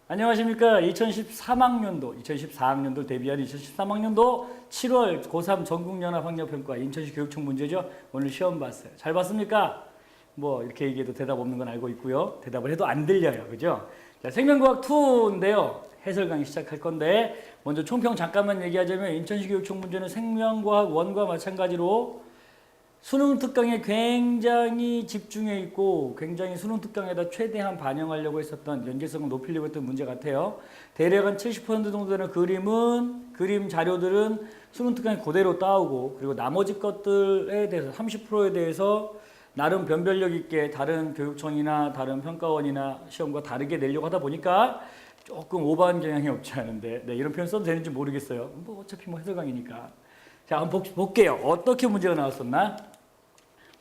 안녕하십니까. 2014학년도 데뷔한 2013학년도 7월 고3 전국연합학력평가 인천시 교육청 문제죠. 오늘 시험 봤어요. 잘 봤습니까? 뭐 이렇게 얘기해도 대답 없는 건 알고 있고요. 대답을 해도 안 들려요. 그죠? 자, 생명과학 2인데요. 해설 강의 시작할 건데 먼저 총평 잠깐만 얘기하자면 인천시 교육청 문제는 생명과학 1과 마찬가지로 수능 특강에 굉장히 집중해 있고 굉장히 수능 특강에다 최대한 반영하려고 했었던 연계성을 높이려고 했던 문제 같아요. 대략 한 70% 정도 되는 그림 자료들은 수능 특강에 그대로 따오고 그리고 나머지 것들에 대해서 30%에 대해서 나름 변별력 있게 다른 교육청이나 다른 평가원이나 시험과 다르게 내려고 하다 보니까 조금 오버한 경향이 없지 않은데 이런 표현 써도 되는지 모르겠어요. 뭐 어차피 해설 강의니까. 자, 한번 볼게요. 어떻게 문제가 나왔었나?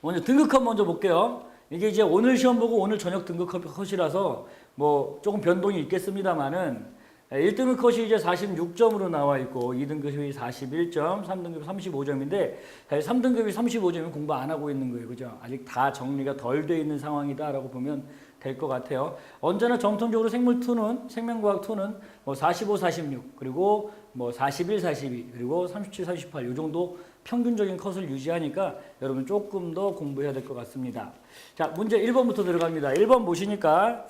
먼저 등급컷 먼저 볼게요. 이게 이제 오늘 시험 보고 오늘 저녁 등급컷이라서 뭐 조금 변동이 있겠습니다만은 1등급 컷이 이제 46점으로 나와 있고 2등급이 41점, 3등급이 35점인데 사실 3등급이 35점이면 공부 안 하고 있는 거예요. 그죠? 아직 다 정리가 덜 돼 있는 상황이다라고 보면 될 것 같아요. 언제나 정통적으로 생명과학 2는 뭐 45, 46 그리고 뭐 41, 42 그리고 37, 38 이 정도 평균적인 컷을 유지하니까 여러분 조금 더 공부해야 될 것 같습니다. 자, 문제 1번부터 들어갑니다. 1번 보시니까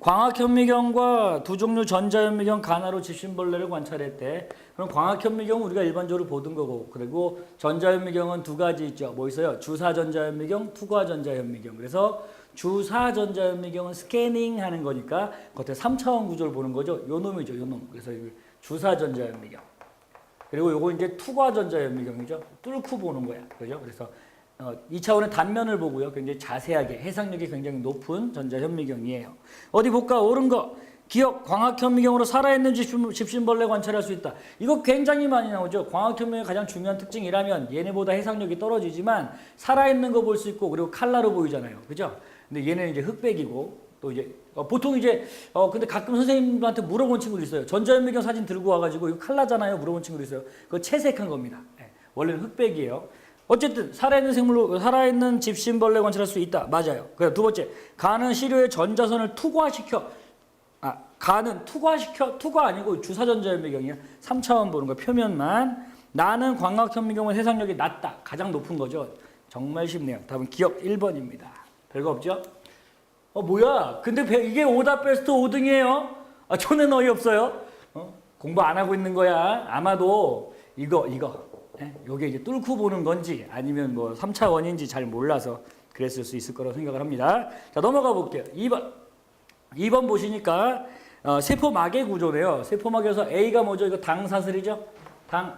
광학현미경과 두 종류 전자현미경 가나로 집신벌레를 관찰했대. 그럼 광학현미경은 우리가 일반적으로 보던 거고 그리고 전자현미경은 두 가지 있죠. 뭐 있어요? 주사전자현미경, 투과전자현미경. 그래서 주사전자현미경은 스캐닝하는 거니까 겉에 3차원 구조를 보는 거죠. 요 놈이죠. 요 놈. 그래서 주사전자현미경. 그리고 요거 이제 투과전자현미경이죠. 뚫고 보는 거야. 그죠? 그래서 2차원의 단면을 보고요. 굉장히 자세하게 해상력이 굉장히 높은 전자현미경이에요. 어디 볼까? 옳은 거. 기억 광학현미경으로 살아있는 집신벌레 관찰할 수 있다. 이거 굉장히 많이 나오죠. 광학현미경의 가장 중요한 특징이라면 얘네보다 해상력이 떨어지지만 살아있는 거 볼 수 있고 그리고 칼라로 보이잖아요. 그죠? 근데 얘는 이제 흑백이고 또 이제 보통 이제 근데 가끔 선생님한테 물어본 친구도 있어요. 전자현미경 사진 들고 와가지고 이거 칼라잖아요. 물어본 친구도 있어요. 그거 채색한 겁니다. 네. 원래는 흑백이에요. 어쨌든 살아있는 집신벌레 관찰할 수 있다. 맞아요. 두 번째, 가는 시료의 전자선을 투과시켜. 투과 아니고 주사전자현미경이야. 3차원 보는 거 표면만. 나는 광학현미경은 해상력이 낮다. 가장 높은 거죠. 정말 쉽네요. 답은 기억 1번입니다. 별거 없죠? 뭐야? 근데 이게 오답 베스트 5등이에요? 저는 어이없어요. 공부 안 하고 있는 거야. 아마도 이거. 요게 이제 뚫고 보는 건지 아니면 뭐 3차원인지 잘 몰라서 그랬을 수 있을 거라고 생각을 합니다. 자, 넘어가 볼게요. 2번 보시니까 세포막의 구조네요. 세포막에서 A가 뭐죠? 이거 당사슬이죠?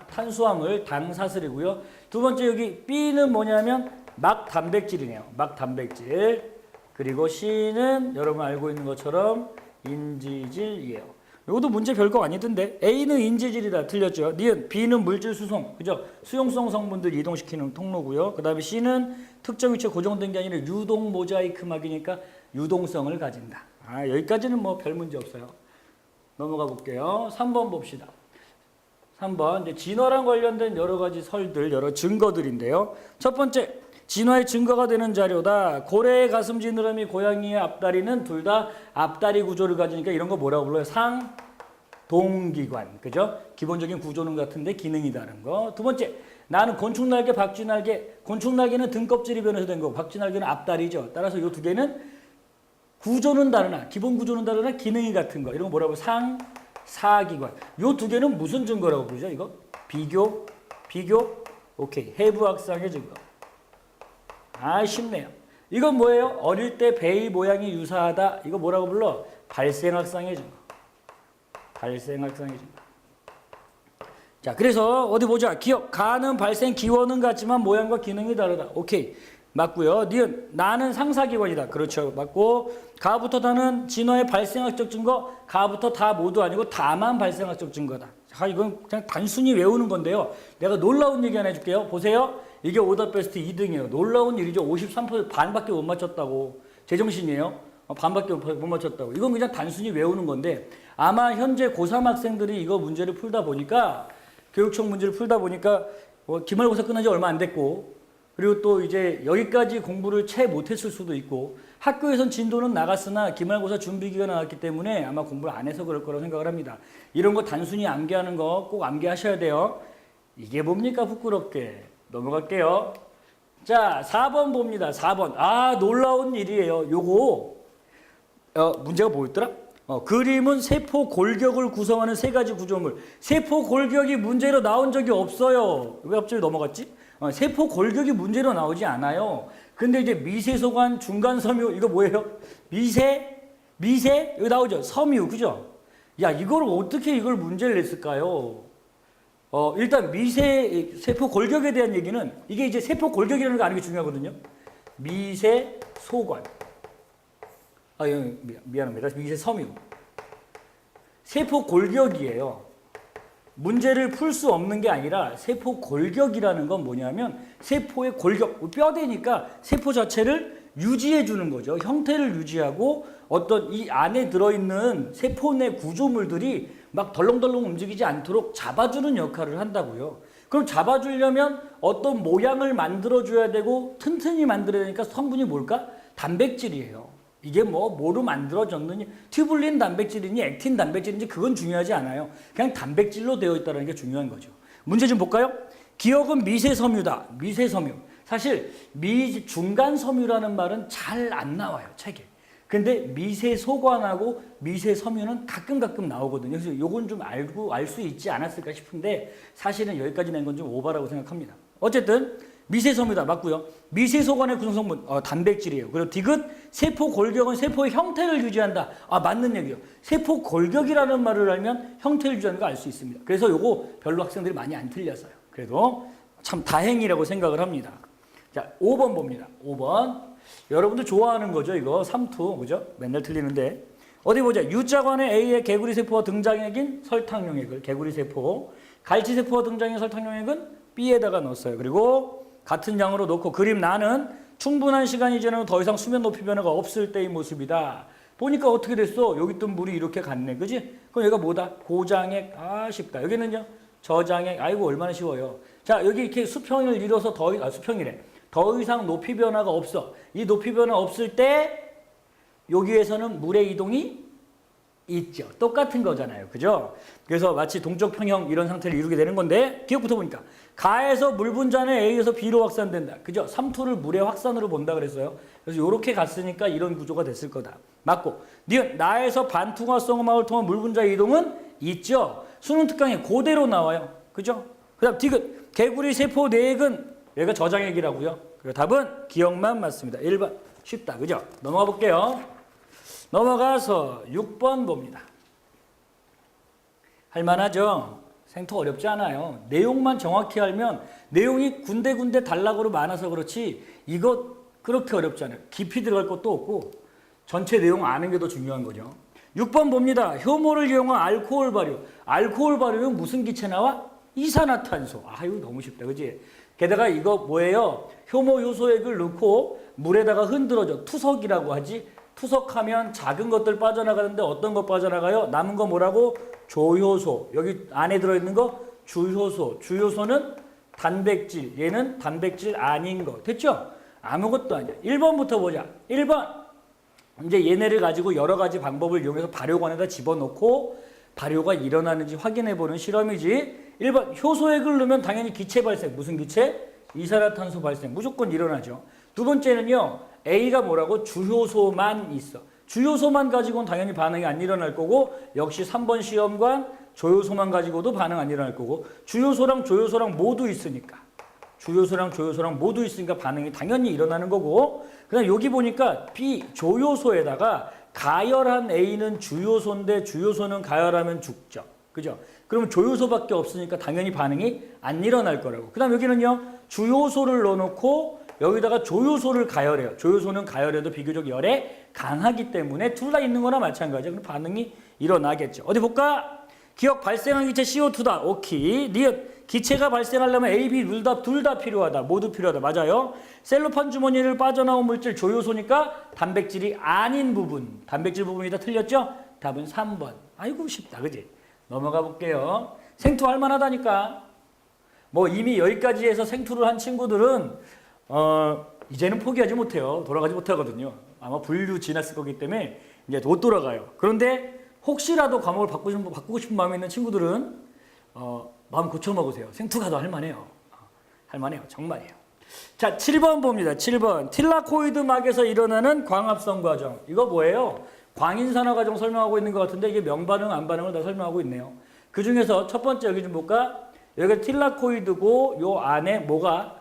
탄수화물 당사슬이고요. 두 번째 여기 B는 뭐냐면 막단백질이네요. 막단백질. 그리고 C는 여러분 알고 있는 것처럼 인지질이에요. 이것도 문제 별거 아니던데. A는 인지질이다. 틀렸죠. 니은 B는 물질 수송. 그죠? 수용성 성분들 이동시키는 통로고요. 그 다음에 C는 특정 위치에 고정된 게 아니라 유동 모자이크 막이니까 유동성을 가진다. 여기까지는 뭐 별 문제 없어요. 넘어가 볼게요. 3번 봅시다. 3번 이제 진화랑 관련된 여러 가지 설들, 여러 증거들인데요. 첫 번째, 진화의 증거가 되는 자료다. 고래의 가슴 지느러미, 고양이의 앞다리는 둘 다 앞다리 구조를 가지니까 이런 거 뭐라고 불러요? 상동기관. 그죠? 기본적인 구조는 같은데 기능이 다른 거. 두 번째, 나는 곤충날개, 박쥐날개. 곤충날개는 등껍질이 변해서 된 거고 박쥐날개는 앞다리죠. 따라서 이 두 개는 구조는 다르나 기본 구조는 다르나 기능이 같은 거. 이런 거 뭐라고? 사기관. 이 두 개는 무슨 증거라고 부르죠? 이거? 비교. 오케이. 해부학상의 증거. 쉽네요. 이건 뭐예요? 어릴 때 배의 모양이 유사하다. 이거 뭐라고 불러? 발생학상의 증거. 자, 그래서 어디 보자. 기억. 가는 발생 기원은 같지만 모양과 기능이 다르다. 오케이. 맞고요. 니은 나는 상사기관이다. 그렇죠. 맞고 가부터 다는 진화의 발생학적 증거. 가부터 다 모두 아니고 다만 발생학적 증거다. 이건 그냥 단순히 외우는 건데요. 내가 놀라운 얘기 하나 해줄게요. 보세요. 이게 오답 베스트 2등이에요. 놀라운 일이죠. 53% 반밖에 못 맞췄다고. 제정신이에요. 반밖에 못 맞췄다고. 이건 그냥 단순히 외우는 건데 아마 현재 고3 학생들이 이거 문제를 풀다 보니까 교육청 문제를 풀다 보니까 기말고사 끝난 지 얼마 안 됐고 그리고 또 이제 여기까지 공부를 채 못했을 수도 있고 학교에선 진도는 나갔으나 기말고사 준비기가 나왔기 때문에 아마 공부를 안 해서 그럴 거라고 생각을 합니다. 이런 거 단순히 암기하는 거 꼭 암기하셔야 돼요. 이게 뭡니까 부끄럽게. 넘어갈게요. 자, 4번 봅니다. 4번. 아, 놀라운 일이에요. 요거 문제가 뭐였더라? 그림은 세포 골격을 구성하는 세 가지 구조물. 세포 골격이 문제로 나온 적이 없어요. 왜 갑자기 넘어갔지? 세포 골격이 문제로 나오지 않아요. 근데 이제 미세소관, 중간섬유, 이거 뭐예요? 미세, 여기 나오죠? 섬유, 그죠? 야, 이걸 어떻게 이걸 문제를 냈을까요? 일단 세포 골격에 대한 얘기는 이게 이제 세포 골격이라는 거 아는 게 중요하거든요. 미세소관. 미안합니다. 미세섬유. 세포 골격이에요. 문제를 풀 수 없는 게 아니라 세포 골격이라는 건 뭐냐면 세포의 골격, 뼈대니까 세포 자체를 유지해 주는 거죠. 형태를 유지하고 어떤 이 안에 들어있는 세포 내 구조물들이 막 덜렁덜렁 움직이지 않도록 잡아주는 역할을 한다고요. 그럼 잡아주려면 어떤 모양을 만들어줘야 되고 튼튼히 만들어야 되니까 성분이 뭘까? 단백질이에요. 이게 뭐로 만들어졌느냐, 튜블린 단백질이니 액틴 단백질인지 그건 중요하지 않아요. 그냥 단백질로 되어 있다는 게 중요한 거죠. 문제 좀 볼까요? 기억은 미세섬유다. 미세섬유. 사실 중간섬유라는 말은 잘 안 나와요, 책에. 근데 미세소관하고 미세섬유는 가끔 나오거든요. 그래서 요건 좀 알 수 있지 않았을까 싶은데 사실은 여기까지 낸 건 좀 오바라고 생각합니다. 어쨌든 미세섬유다. 맞고요. 미세소관의 구성성분 단백질이에요. 그리고 디귿 세포 골격은 세포의 형태를 유지한다. 맞는 얘기예요. 세포 골격이라는 말을 알면 형태를 유지하는 거 알 수 있습니다. 그래서 요거 별로 학생들이 많이 안 틀렸어요. 그래도 참 다행이라고 생각을 합니다. 자, 5번 봅니다. 5번. 여러분들 좋아하는 거죠, 이거. 삼투, 그죠? 맨날 틀리는데. 어디 보자. U자관의 A의 개구리 세포와 등장액인 설탕용액을, 개구리 세포. 갈치 세포와 등장액인 설탕용액은 B에다가 넣었어요. 그리고 같은 양으로 넣고 그림 나는 충분한 시간이 지나면 더 이상 수면 높이 변화가 없을 때의 모습이다. 보니까 어떻게 됐어? 여기 있던 물이 이렇게 갔네. 그지? 그럼 얘가 뭐다? 고장액. 쉽다. 여기는요? 저장액. 아이고, 얼마나 쉬워요. 자, 여기 이렇게 수평을 이뤄서 수평이래. 더 이상 높이 변화가 없어. 이 높이 변화 없을 때 여기에서는 물의 이동이 있죠. 똑같은 거잖아요. 그죠? 그래서 마치 동적 평형 이런 상태를 이루게 되는 건데 기억부터 보니까 가에서 물 분자는 A에서 B로 확산된다. 그죠? 삼투를 물의 확산으로 본다 그랬어요. 그래서 이렇게 갔으니까 이런 구조가 됐을 거다. 맞고. 니은 나에서 반투과성음악을 통한 물 분자의 이동은 있죠. 수능 특강에 그대로 나와요. 그죠? 그 다음 디귿 개구리 세포 내액은 얘가 저장액이라고요. 그리고 답은 기억만 맞습니다. 1번 쉽다. 그죠? 넘어가 볼게요. 넘어가서 6번 봅니다. 할만하죠? 생토 어렵지 않아요. 내용만 정확히 알면 내용이 군데군데 단락으로 많아서 그렇지 이거 그렇게 어렵지 않아요. 깊이 들어갈 것도 없고 전체 내용 아는 게 더 중요한 거죠. 6번 봅니다. 효모를 이용한 알코올 발효. 알코올 발효는 무슨 기체 나와? 이산화탄소. 이거 너무 쉽다. 그지? 게다가 이거 뭐예요? 효모 요소액을 넣고 물에다가 흔들어줘. 투석이라고 하지. 투석하면 작은 것들 빠져나가는데 어떤 거 빠져나가요? 남은 거 뭐라고? 조효소. 여기 안에 들어있는 거 주효소. 주효소는 단백질. 얘는 단백질 아닌 거. 됐죠? 아무것도 아니야. 1번부터 보자. 1번. 이제 얘네를 가지고 여러 가지 방법을 이용해서 발효관에다 집어넣고 발효가 일어나는지 확인해보는 실험이지. 1번. 효소액을 넣으면 당연히 기체 발생. 무슨 기체? 이산화탄소 발생. 무조건 일어나죠. 두 번째는요. A가 뭐라고? 주효소만 있어. 주효소만 가지고는 당연히 반응이 안 일어날 거고 역시 3번 시험관 조효소만 가지고도 반응 안 일어날 거고 주효소랑 조효소랑 모두 있으니까 주효소랑 모두 있으니까 반응이 당연히 일어나는 거고 그 다음 여기 보니까 B 조효소에다가 가열한 A는 주효소인데 주효소는 가열하면 죽죠. 그죠? 그러면 조효소밖에 없으니까 당연히 반응이 안 일어날 거라고. 그 다음 여기는요. 주효소를 넣어놓고 여기다가 조효소를 가열해요. 조효소는 가열해도 비교적 열에 강하기 때문에 둘 다 있는 거나 마찬가지야. 그럼 반응이 일어나겠죠. 어디 볼까? 기억 발생한 기체 CO2다. 오케이. 니은 기체가 발생하려면 A, B 둘 다 필요하다. 모두 필요하다. 맞아요. 셀로판 주머니를 빠져나온 물질 조효소니까 단백질이 아닌 부분. 단백질 부분이 다 틀렸죠? 답은 3번. 아이고 쉽다. 그지? 넘어가 볼게요. 생투 할 만하다니까. 뭐 이미 여기까지 해서 생투를 한 친구들은 이제는 포기하지 못해요. 돌아가지 못하거든요. 아마 분류 지났을 거기 때문에 이제 못 돌아가요. 그런데 혹시라도 과목을 바꾸고 싶은 마음이 있는 친구들은 마음 고쳐 먹으세요. 생투가도 할만해요. 할만해요. 정말이에요. 자, 7번 봅니다. 7번. 틸라코이드 막에서 일어나는 광합성 과정. 이거 뭐예요? 광인산화 과정 설명하고 있는 것 같은데 이게 명반응, 안반응을 다 설명하고 있네요. 그 중에서 첫 번째 여기 좀 볼까? 여기가 틸라코이드고 요 안에 뭐가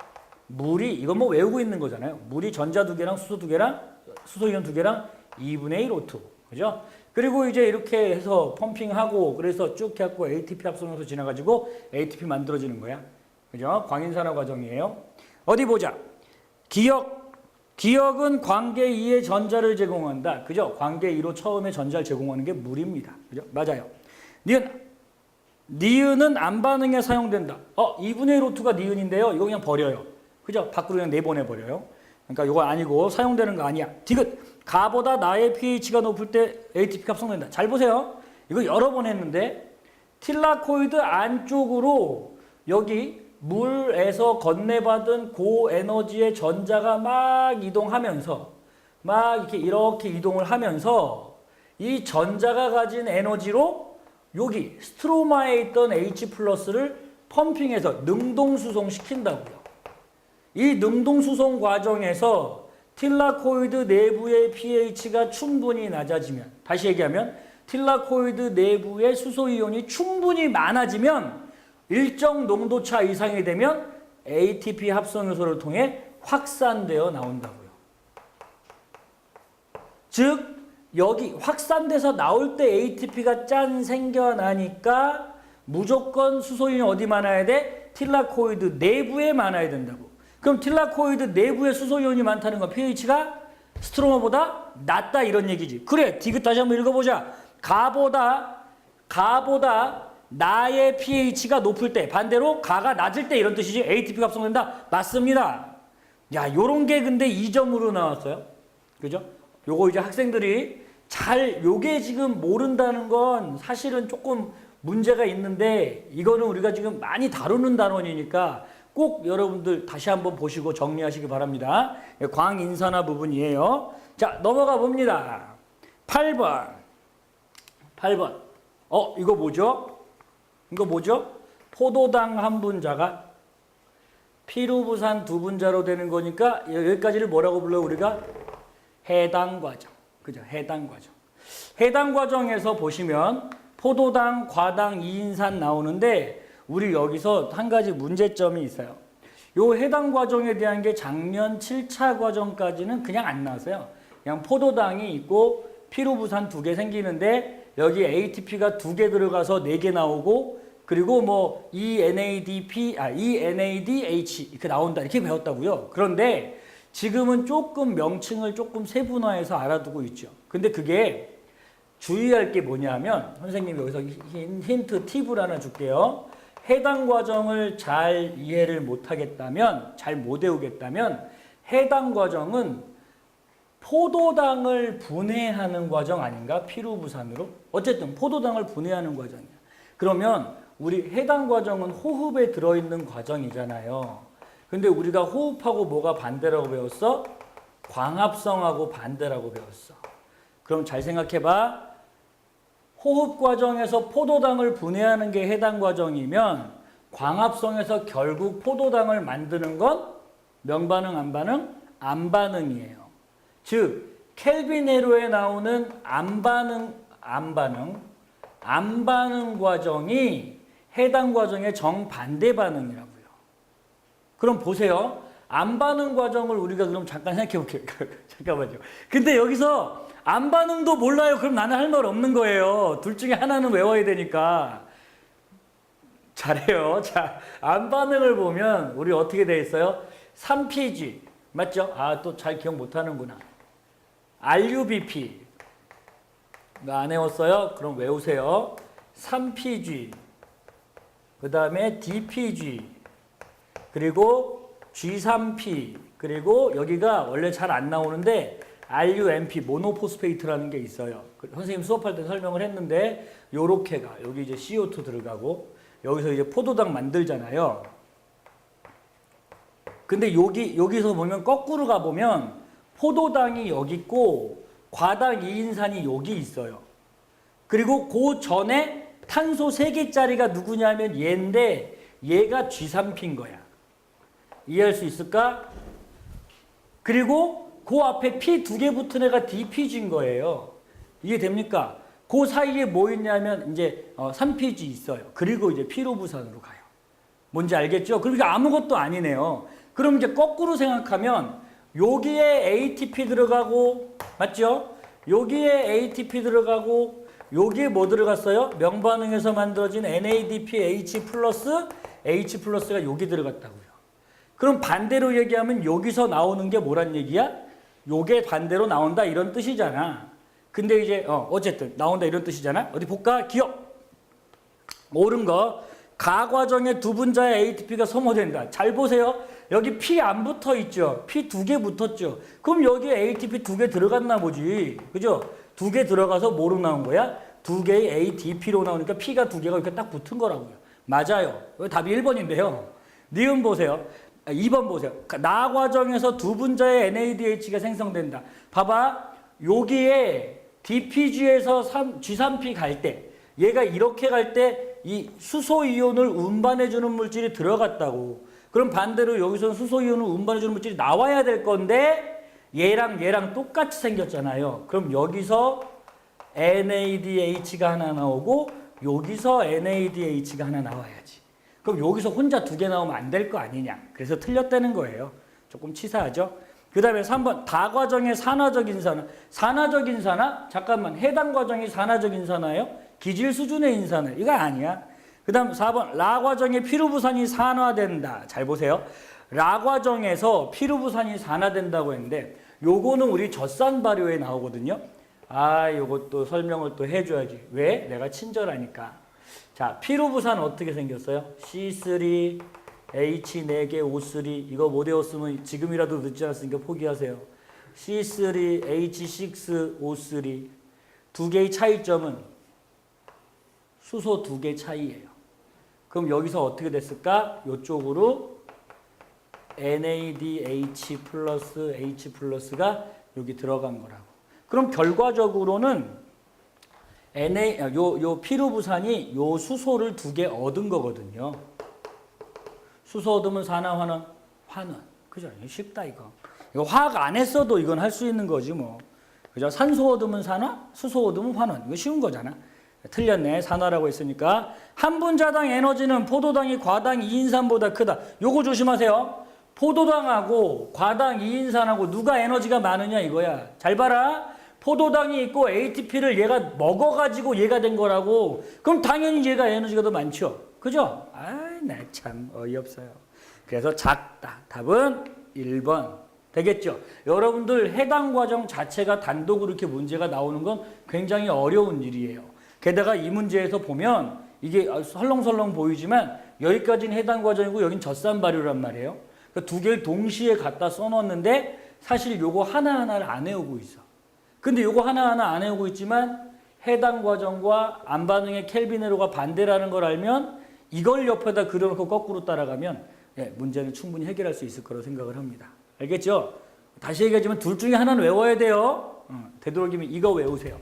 물이 이거 뭐 외우고 있는 거잖아요. 물이 전자 두 개랑 수소 두 개랑 수소이온 두 개랑 2분의 1 O2. 그죠? 그리고 이제 이렇게 해서 펌핑하고 그래서 쭉 해갖고 ATP 합성해서 지나가지고 ATP 만들어지는 거야. 그죠? 광인산화 과정이에요. 어디 보자. 기억은 관계 2의 전자를 제공한다. 그죠? 관계 2로 처음에 전자를 제공하는 게 물입니다. 그죠? 맞아요. 니은은 안반응에 사용된다. 2분의 1 O2가 니은인데요. 이거 그냥 버려요. 그죠? 밖으로 그냥 내보내버려요. 그러니까 이거 아니고 사용되는 거 아니야. 디귿. 가보다 나의 pH가 높을 때 ATP가 합성된다. 잘 보세요. 이거 여러 번 했는데 틸라코이드 안쪽으로 여기 물에서 건네받은 고에너지의 전자가 막 이동하면서 막 이렇게 이동을 하면서 이 전자가 가진 에너지로 여기 스트로마에 있던 H+를 펌핑해서 능동수송시킨다고요. 이 능동수송 과정에서 틸라코이드 내부의 pH가 충분히 낮아지면 다시 얘기하면 틸라코이드 내부의 수소이온이 충분히 많아지면 일정 농도차 이상이 되면 ATP 합성 요소를 통해 확산되어 나온다고요. 즉 여기 확산돼서 나올 때 ATP가 짠 생겨나니까 무조건 수소이온이 어디 많아야 돼? 틸라코이드 내부에 많아야 된다고. 그럼 틸라코이드 내부에 수소이온이 많다는 건 pH가 스트로마보다 낮다 이런 얘기지. 그래, 디귿 다시 한번 읽어보자. 가보다 나의 pH가 높을 때, 반대로 가가 낮을 때 이런 뜻이지. ATP가 합성된다. 맞습니다. 야, 요런 게 근데 2점으로 나왔어요. 그죠? 요거 이제 학생들이 요게 지금 모른다는 건 사실은 조금 문제가 있는데 이거는 우리가 지금 많이 다루는 단원이니까 꼭 여러분들 다시 한번 보시고 정리하시기 바랍니다. 광인산화 부분이에요. 자, 넘어가 봅니다. 8번. 이거 뭐죠? 포도당 한 분자가 피루부산 두 분자로 되는 거니까 여기까지를 뭐라고 불러요? 우리가 해당 과정. 그죠? 해당 과정. 해당 과정에서 보시면 포도당, 과당, 이인산 나오는데 우리 여기서 한 가지 문제점이 있어요. 요 해당 과정에 대한 게 작년 7차 과정까지는 그냥 안 나왔어요. 그냥 포도당이 있고 피루부산 2개 생기는데 여기 ATP가 2개 들어가서 4개 나오고 그리고 뭐 ENADH 이렇게 나온다 이렇게 배웠다고요. 그런데 지금은 조금 명칭을 조금 세분화해서 알아두고 있죠. 근데 그게 주의할 게 뭐냐면 선생님이 여기서 힌트 팁을 하나 줄게요. 해당 과정을 잘 이해를 못하겠다면 잘 못 외우겠다면 해당 과정은 포도당을 분해하는 과정 아닌가? 피루부산으로? 어쨌든 포도당을 분해하는 과정이야. 그러면 우리 해당 과정은 호흡에 들어있는 과정이잖아요. 근데 우리가 호흡하고 뭐가 반대라고 배웠어? 광합성하고 반대라고 배웠어. 그럼 잘 생각해봐. 호흡 과정에서 포도당을 분해하는 게 해당 과정이면 광합성에서 결국 포도당을 만드는 건 명반응, 안반응? 안반응이에요. 즉 켈빈회로에 나오는 안반응 과정이 해당 과정의 정반대 반응이라고요. 그럼 보세요. 안반응 과정을 우리가 그럼 잠깐 생각해 볼게요. 잠깐만요. 근데 여기서 안반응도 몰라요. 그럼 나는 할 말 없는 거예요. 둘 중에 하나는 외워야 되니까. 잘해요. 자, 안반응을 보면 우리 어떻게 돼 있어요? 3PG. 맞죠? 또 잘 기억 못 하는구나. RUBP. 안 외웠어요? 그럼 외우세요. 3PG. 그 다음에 DPG. 그리고 G3P. 그리고 여기가 원래 잘 안 나오는데 RUMP, 모노포스페이트라는 게 있어요. 선생님 수업할 때 설명을 했는데 요렇게가 여기 이제 CO2 들어가고 여기서 이제 포도당 만들잖아요. 근데 여기서 보면 거꾸로 가보면 포도당이 여기 있고 과당 이인산이 여기 있어요. 그리고 그 전에 탄소 3개짜리가 누구냐면 얘인데 얘가 G3P인 거야. 이해할 수 있을까? 그리고 그 앞에 P 2개 붙은 애가 DPG인 거예요. 이해됩니까? 그 사이에 뭐 있냐면 이제 3PG 있어요. 그리고 이제 피로부산으로 가요. 뭔지 알겠죠? 그러니까 아무것도 아니네요. 그럼 이제 거꾸로 생각하면 여기에 ATP 들어가고 맞죠? 여기에 ATP 들어가고 여기에 뭐 들어갔어요? 명반응에서 만들어진 NADPH 플러스 H 플러스가 여기 들어갔다고요. 그럼 반대로 얘기하면 여기서 나오는 게 뭐란 얘기야? 요게 반대로 나온다 이런 뜻이잖아. 근데 이제 어쨌든 나온다 이런 뜻이잖아. 어디 볼까? 기억. 옳은 거. 가 과정에 두 분자의 ATP가 소모된다. 잘 보세요. 여기 P 안 붙어 있죠. P 2개 붙었죠. 그럼 여기에 ATP 2개 들어갔나 보지. 그죠? 2개 들어가서 뭐로 나온 거야? 2개의 ATP로 나오니까 P가 2개가 이렇게 딱 붙은 거라고요. 맞아요. 답이 1번인데요. 니은 보세요. 2번 보세요. 나 과정에서 두 분자의 NADH가 생성된다. 봐봐. 여기에 DPG에서 G3P 갈 때 얘가 이렇게 갈 때 이 수소이온을 운반해주는 물질이 들어갔다고. 그럼 반대로 여기서는 수소이온을 운반해주는 물질이 나와야 될 건데 얘랑 똑같이 생겼잖아요. 그럼 여기서 NADH가 하나 나오고 여기서 NADH가 하나 나와야지. 그럼 여기서 혼자 2개 나오면 안 될 거 아니냐. 그래서 틀렸다는 거예요. 조금 치사하죠. 그 다음에 3번 다과정의 산화적인 산화. 산화적인 산화? 잠깐만 해당 과정이 산화적인 산화예요? 기질 수준의 인산화. 이거 아니야. 그 다음 4번 라 과정에 피루부산이 산화된다. 잘 보세요. 라 과정에서 피루부산이 산화된다고 했는데 요거는 우리 젖산 발효에 나오거든요. 요것도 설명을 또 해줘야지. 왜? 내가 친절하니까. 자, 피루부산 어떻게 생겼어요? C3, H 4개, O3. 이거 못 외웠으면 지금이라도 늦지 않았으니까 포기하세요. C3, H6, O3. 두 개의 차이점은 수소 2개 차이예요. 그럼 여기서 어떻게 됐을까? 이쪽으로 NADH 플러스 H 플러스가 여기 들어간 거라고. 그럼 결과적으로는 요 피루부산이 요 수소를 2개 얻은 거거든요. 수소 얻으면 산화, 환원? 환원. 그죠? 쉽다 이거. 이거 화학 안 했어도 이건 할 수 있는 거지 뭐. 그죠? 산소 얻으면 산화, 수소 얻으면 환원. 이거 쉬운 거잖아. 틀렸네. 산화라고 했으니까. 한 분자당 에너지는 포도당이 과당 2인산보다 크다. 요거 조심하세요. 포도당하고 과당 2인산하고 누가 에너지가 많으냐 이거야. 잘 봐라. 포도당이 있고 ATP를 얘가 먹어가지고 얘가 된 거라고. 그럼 당연히 얘가 에너지가 더 많죠. 그죠? 나 참 어이없어요. 그래서 작다. 답은 1번. 되겠죠? 여러분들 해당 과정 자체가 단독으로 이렇게 문제가 나오는 건 굉장히 어려운 일이에요. 게다가 이 문제에서 보면 이게 설렁설렁 보이지만 여기까지는 해당 과정이고 여긴 젖산 발효란 말이에요. 그러니까 2개를 동시에 갖다 써놓았는데 사실 요거 하나하나를 안 외우고 있어. 근데 요거 하나하나 안 외우고 있지만 해당 과정과 안반응의 켈빈으로가 반대라는 걸 알면 이걸 옆에다 그려놓고 거꾸로 따라가면 문제는 충분히 해결할 수 있을 거라고 생각을 합니다. 알겠죠? 다시 얘기하지만 둘 중에 하나는 외워야 돼요. 되도록이면 이거 외우세요.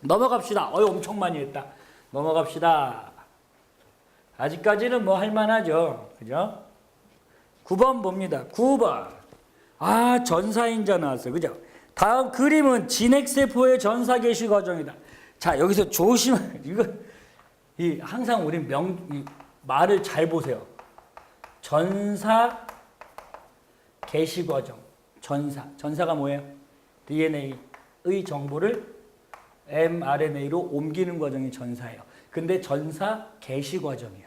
넘어갑시다. 엄청 많이 했다. 넘어갑시다. 아직까지는 뭐 할만하죠. 그죠? 9번 봅니다. 9번. 전사인자 나왔어요. 그죠? 다음 그림은 진핵세포의 전사 개시 과정이다. 자, 여기서 이거, 항상 우리 말을 잘 보세요. 전사 개시 과정. 전사가 뭐예요? DNA의 정보를 mRNA로 옮기는 과정이 전사예요. 근데 전사 개시 과정이야.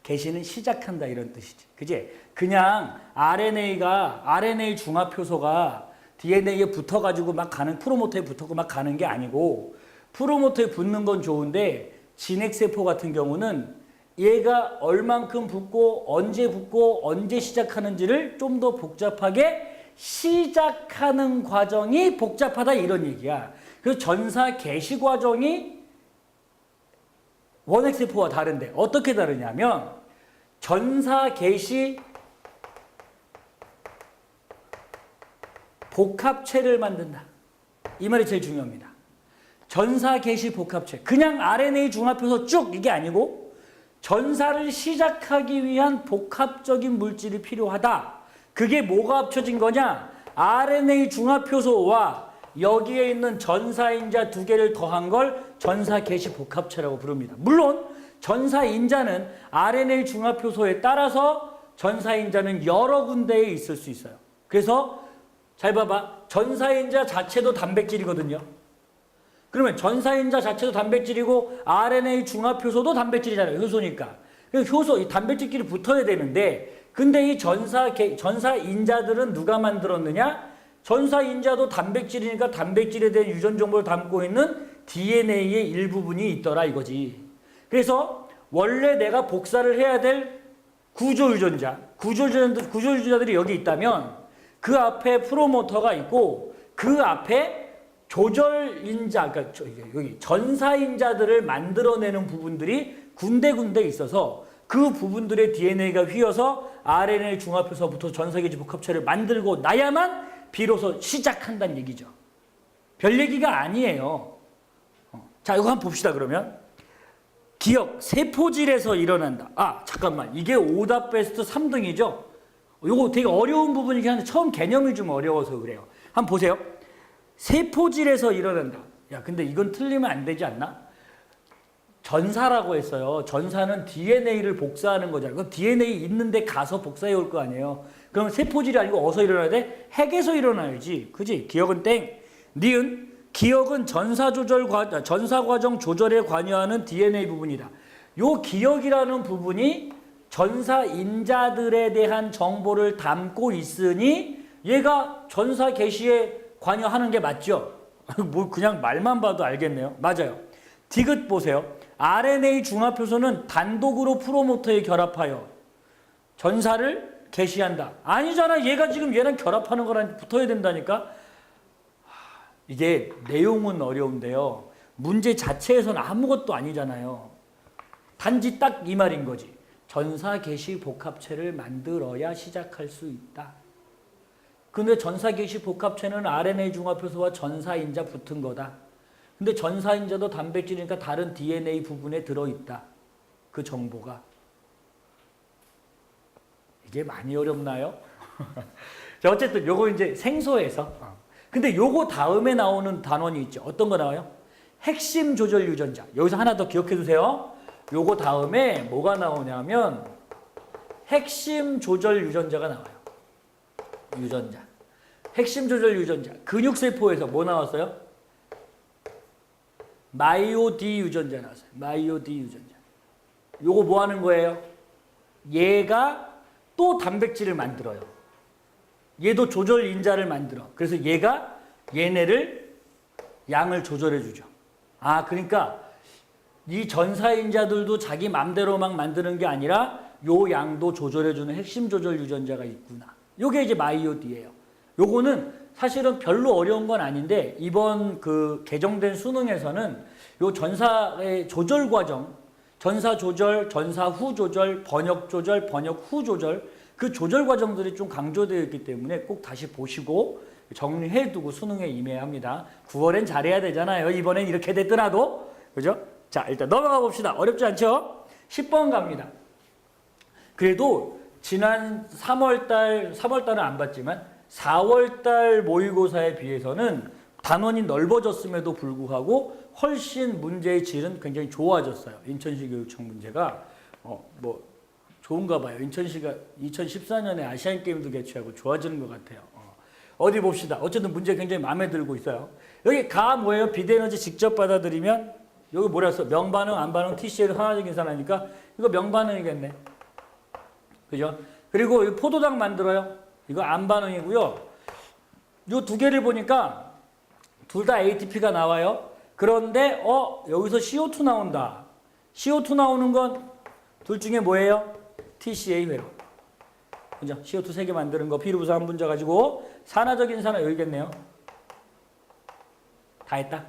개시는 시작한다 이런 뜻이지. 그지? 그냥 RNA 중합효소가 DNA에 붙어가지고 막 가는, 프로모터에 붙어서 막 가는 게 아니고, 프로모터에 붙는 건 좋은데 진핵세포 같은 경우는 얘가 얼만큼 붙고 언제 시작하는지를 좀 더 복잡하게 시작하는 과정이 복잡하다 이런 얘기야. 그래서 전사 개시 과정이 원핵세포와 다른데 어떻게 다르냐면 전사 개시 복합체를 만든다. 이 말이 제일 중요합니다. 전사 개시 복합체. 그냥 RNA 중합해서 쭉 이게 아니고 전사를 시작하기 위한 복합적인 물질이 필요하다. 그게 뭐가 합쳐진 거냐? RNA 중합효소와 여기에 있는 전사인자 두 개를 더한 걸 전사 개시 복합체라고 부릅니다. 물론 전사인자는 RNA 중합효소에 따라서 전사인자는 여러 군데에 있을 수 있어요. 그래서 잘 봐봐. 전사인자 자체도 단백질이거든요. 그러면 전사인자 자체도 단백질이고 RNA 중합효소도 단백질이잖아요. 효소니까. 효소, 이 단백질끼리 붙어야 되는데 근데 이 전사인자들은 누가 만들었느냐? 전사인자도 단백질이니까 단백질에 대한 유전 정보를 담고 있는 DNA의 일부분이 있더라 이거지. 그래서 원래 내가 복사를 해야 될 구조유전자들이 여기 있다면 그 앞에 프로모터가 있고 그 앞에 조절인자, 그러니까 여기 전사인자들을 만들어내는 부분들이 군데군데 있어서 그 부분들의 DNA가 휘어서 RNA 중합효소부터 전사계지 복합체를 만들고 나야만 비로소 시작한다는 얘기죠. 별 얘기가 아니에요. 자, 이거 한번 봅시다 그러면. 기억, 세포질에서 일어난다. 아, 잠깐만. 이게 오답 베스트 3등이죠? 이거 되게 어려운 부분이긴 한데 처음 개념이 좀 어려워서 그래요. 한번 보세요. 세포질에서 일어난다. 야, 근데 이건 틀리면 안 되지 않나? 전사라고 했어요. 전사는 DNA를 복사하는 거잖아요. 그럼 DNA 있는데 가서 복사해 올 거 아니에요. 그럼 세포질이 아니고 어디서 일어나야 돼? 핵에서 일어나야지. 그지? 기억은 땡. 니은 기억은 전사 과정 조절에 관여하는 DNA 부분이다. 요 기억이라는 부분이 전사인자들에 대한 정보를 담고 있으니 얘가 전사 개시에 관여하는 게 맞죠? 뭐 그냥 말만 봐도 알겠네요. 맞아요. 디귿 보세요. RNA 중합효소는 단독으로 프로모터에 결합하여 전사를 개시한다. 아니잖아. 얘가 지금 얘랑 결합하는 거랑 붙어야 된다니까. 이게 내용은 어려운데요. 문제 자체에서는 아무것도 아니잖아요. 단지 딱 이 말인 거지. 전사 개시 복합체를 만들어야 시작할 수 있다. 근데 전사 개시 복합체는 RNA 중합효소와 전사인자 붙은 거다. 근데 전사인자도 단백질이니까 다른 DNA 부분에 들어있다. 그 정보가. 이게 많이 어렵나요? 자, 어쨌든 요거 이제 생소해서. 근데 요거 다음에 나오는 단원이 있죠. 어떤 거 나와요? 핵심 조절 유전자. 여기서 하나 더 기억해 두세요. 요거 다음에 뭐가 나오냐면 핵심 조절 유전자가 나와요. 유전자. 핵심 조절 유전자. 근육세포에서 뭐 나왔어요? 마이오-D 유전자 나왔어요. 마이오-D 유전자. 요거 뭐 하는 거예요? 얘가 또 단백질을 만들어요. 얘도 조절 인자를 만들어. 그래서 얘가 얘네를 양을 조절해 주죠. 아, 그러니까 이 전사인자들도 자기 맘대로 막 만드는 게 아니라 요 양도 조절해 주는 핵심 조절 유전자가 있구나. 요게 이제 마이오-D예요. 요거는 사실은 별로 어려운 건 아닌데 이번 그 개정된 수능에서는 요 전사의 조절 과정, 전사 조절, 전사 후 조절, 번역 조절, 번역 후 조절 그 조절 과정들이 좀 강조되어 있기 때문에 꼭 다시 보시고 정리해두고 수능에 임해야 합니다. 9월엔 잘해야 되잖아요. 이번엔 이렇게 됐더라도. 그죠? 자, 일단 넘어가 봅시다. 어렵지 않죠? 10번 갑니다. 그래도 지난 3월달은 안 봤지만 4월달 모의고사에 비해서는 단원이 넓어졌음에도 불구하고 훨씬 문제의 질은 굉장히 좋아졌어요. 인천시 교육청 문제가 뭐 좋은가 봐요. 인천시가 2014년에 아시안게임도 개최하고 좋아지는 것 같아요. 어디 봅시다. 어쨌든 문제 굉장히 마음에 들고 있어요. 여기 가 뭐예요? 비대에너지 직접 받아들이면 여기 뭐라 했어? 명반응, 안반응, TCL 하나적 인산하니까 이거 명반응이겠네. 그죠? 그리고 이 포도당 만들어요. 이거 안반응이고요. 요 두 개를 보니까 둘 다 ATP가 나와요. 그런데 여기서 CO2 나온다. CO2 나오는 건 둘 중에 뭐예요? TCA 회로. 그죠? CO2 3개 만드는 거 비료부서 한 분자 가지고 산화적인 산화 여기겠네요. 다 했다.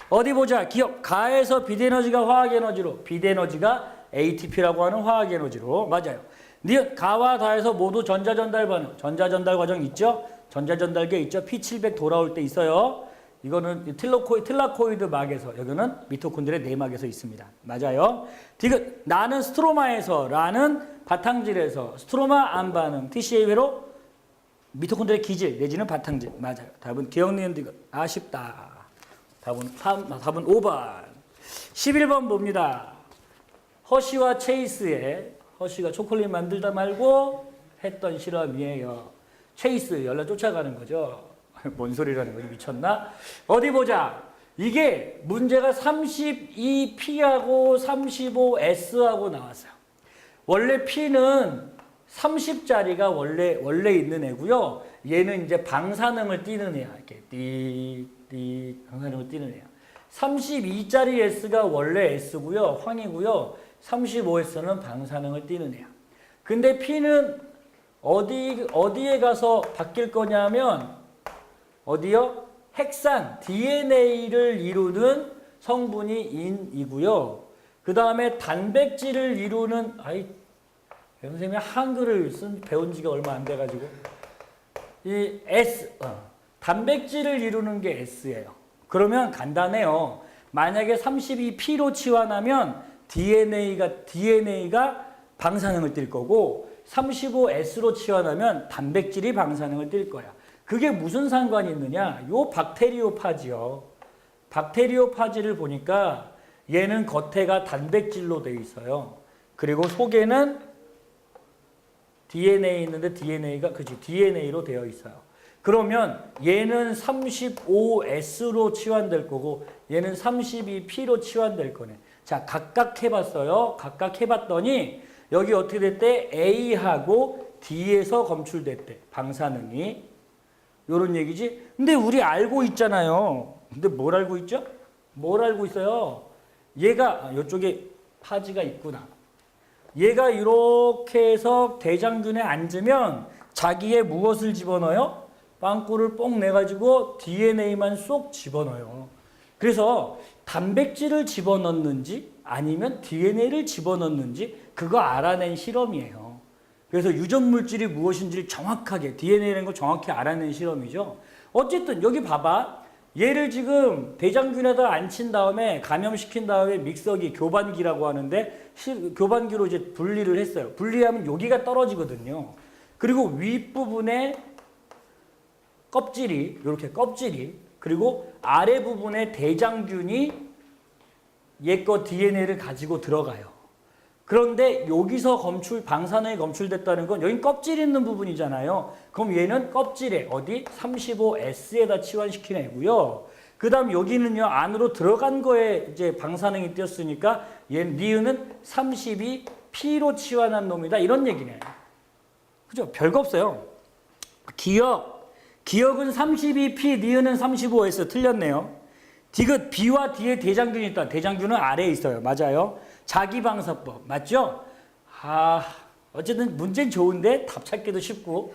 어디 보자. 기억. 가에서 비대에너지가 화학에너지로. 비대에너지가 ATP라고 하는 화학에너지로. 맞아요. 니은 가와 다에서 모두 전자전달 반응. 전자전달 과정 있죠? 전자전달계 있죠? P700 돌아올 때 있어요. 이거는 틀라코이드 막에서, 여기는 미토콘드리아 내막에서 있습니다. 맞아요. 디귿, 나는 스트로마에서, 라는 바탕질에서, 스트로마 안 반응, TCA 회로 미토콘드리아 기질 내지는 바탕질. 맞아요. 답은 기억니은 디귿. 아쉽다. 답은 5번. 11번 봅니다. 허쉬와 체이스의, 허쉬가 초콜릿 만들다 말고 했던 실험이에요. 체이스, 연락 쫓아가는 거죠. 뭔 소리라는 거지? 미쳤나? 어디 보자. 이게 문제가 32P하고 35S하고 나왔어요. 원래 P는 30짜리가 원래 있는 애고요. 얘는 이제 방사능을 띠는 애야. 이렇게 방사능을 띠는 애야. 32짜리 S가 원래 S고요. 황이고요. 35S는 방사능을 띠는 애야. 근데 P는 어디에 가서 바뀔 거냐면 어디요? 핵산, DNA를 이루는 성분이 인이고요. 그 다음에 단백질을 이루는, 선생님이 한글을 배운 지가 얼마 안 돼가지고, 이 단백질을 이루는 게 S예요. 그러면 간단해요. 만약에 32P로 치환하면 DNA가 방사능을 띌 거고, 35S로 치환하면 단백질이 방사능을 띌 거야. 그게 무슨 상관이 있느냐? 요 박테리오파지요. 박테리오파지를 보니까 얘는 겉에가 단백질로 되어 있어요. 그리고 속에는 DNA 있는데 DNA로 되어 있어요. 그러면 얘는 35S로 치환될 거고 얘는 32P로 치환될 거네. 자, 각각 해봤어요. 각각 해봤더니 여기 어떻게 됐대? A하고 D에서 검출됐대. 방사능이. 요런 얘기지. 근데 우리 알고 있잖아요. 근데 뭘 알고 있죠? 뭘 알고 있어요? 얘가 이쪽에 파지가 있구나. 얘가 이렇게 해서 대장균에 앉으면 자기의 무엇을 집어넣어요? 빵꾸를 뽕 내가지고 DNA만 쏙 집어넣어요. 그래서 단백질을 집어넣는지 아니면 DNA를 집어넣는지 그거 알아낸 실험이에요. 그래서 유전 물질이 무엇인지를 정확하게 DNA라는 걸 정확히 알아낸 실험이죠. 어쨌든 여기 봐봐. 얘를 지금 대장균에다 앉힌 다음에 감염시킨 다음에 믹서기 교반기라고 하는데 교반기로 이제 분리를 했어요. 분리하면 여기가 떨어지거든요. 그리고 윗부분에 껍질이 이렇게 껍질이 그리고 아래 부분에 대장균이 얘 거 DNA를 가지고 들어가요. 그런데 여기서 방사능이 검출됐다는 건 여기 껍질 있는 부분이잖아요. 그럼 얘는 껍질에 어디? 35S에다 치환시킨 애고요. 그 다음 여기는요, 안으로 들어간 거에 이제 방사능이 띄었으니까 니은은 32P로 치환한 놈이다. 이런 얘기네. 그죠? 별거 없어요. 기억은 32P, 니은은 35S. 틀렸네요. 디귿 B와 D에 대장균이 있다. 대장균은 아래에 있어요. 맞아요. 자기방사법 맞죠? 어쨌든 문제는 좋은데 답 찾기도 쉽고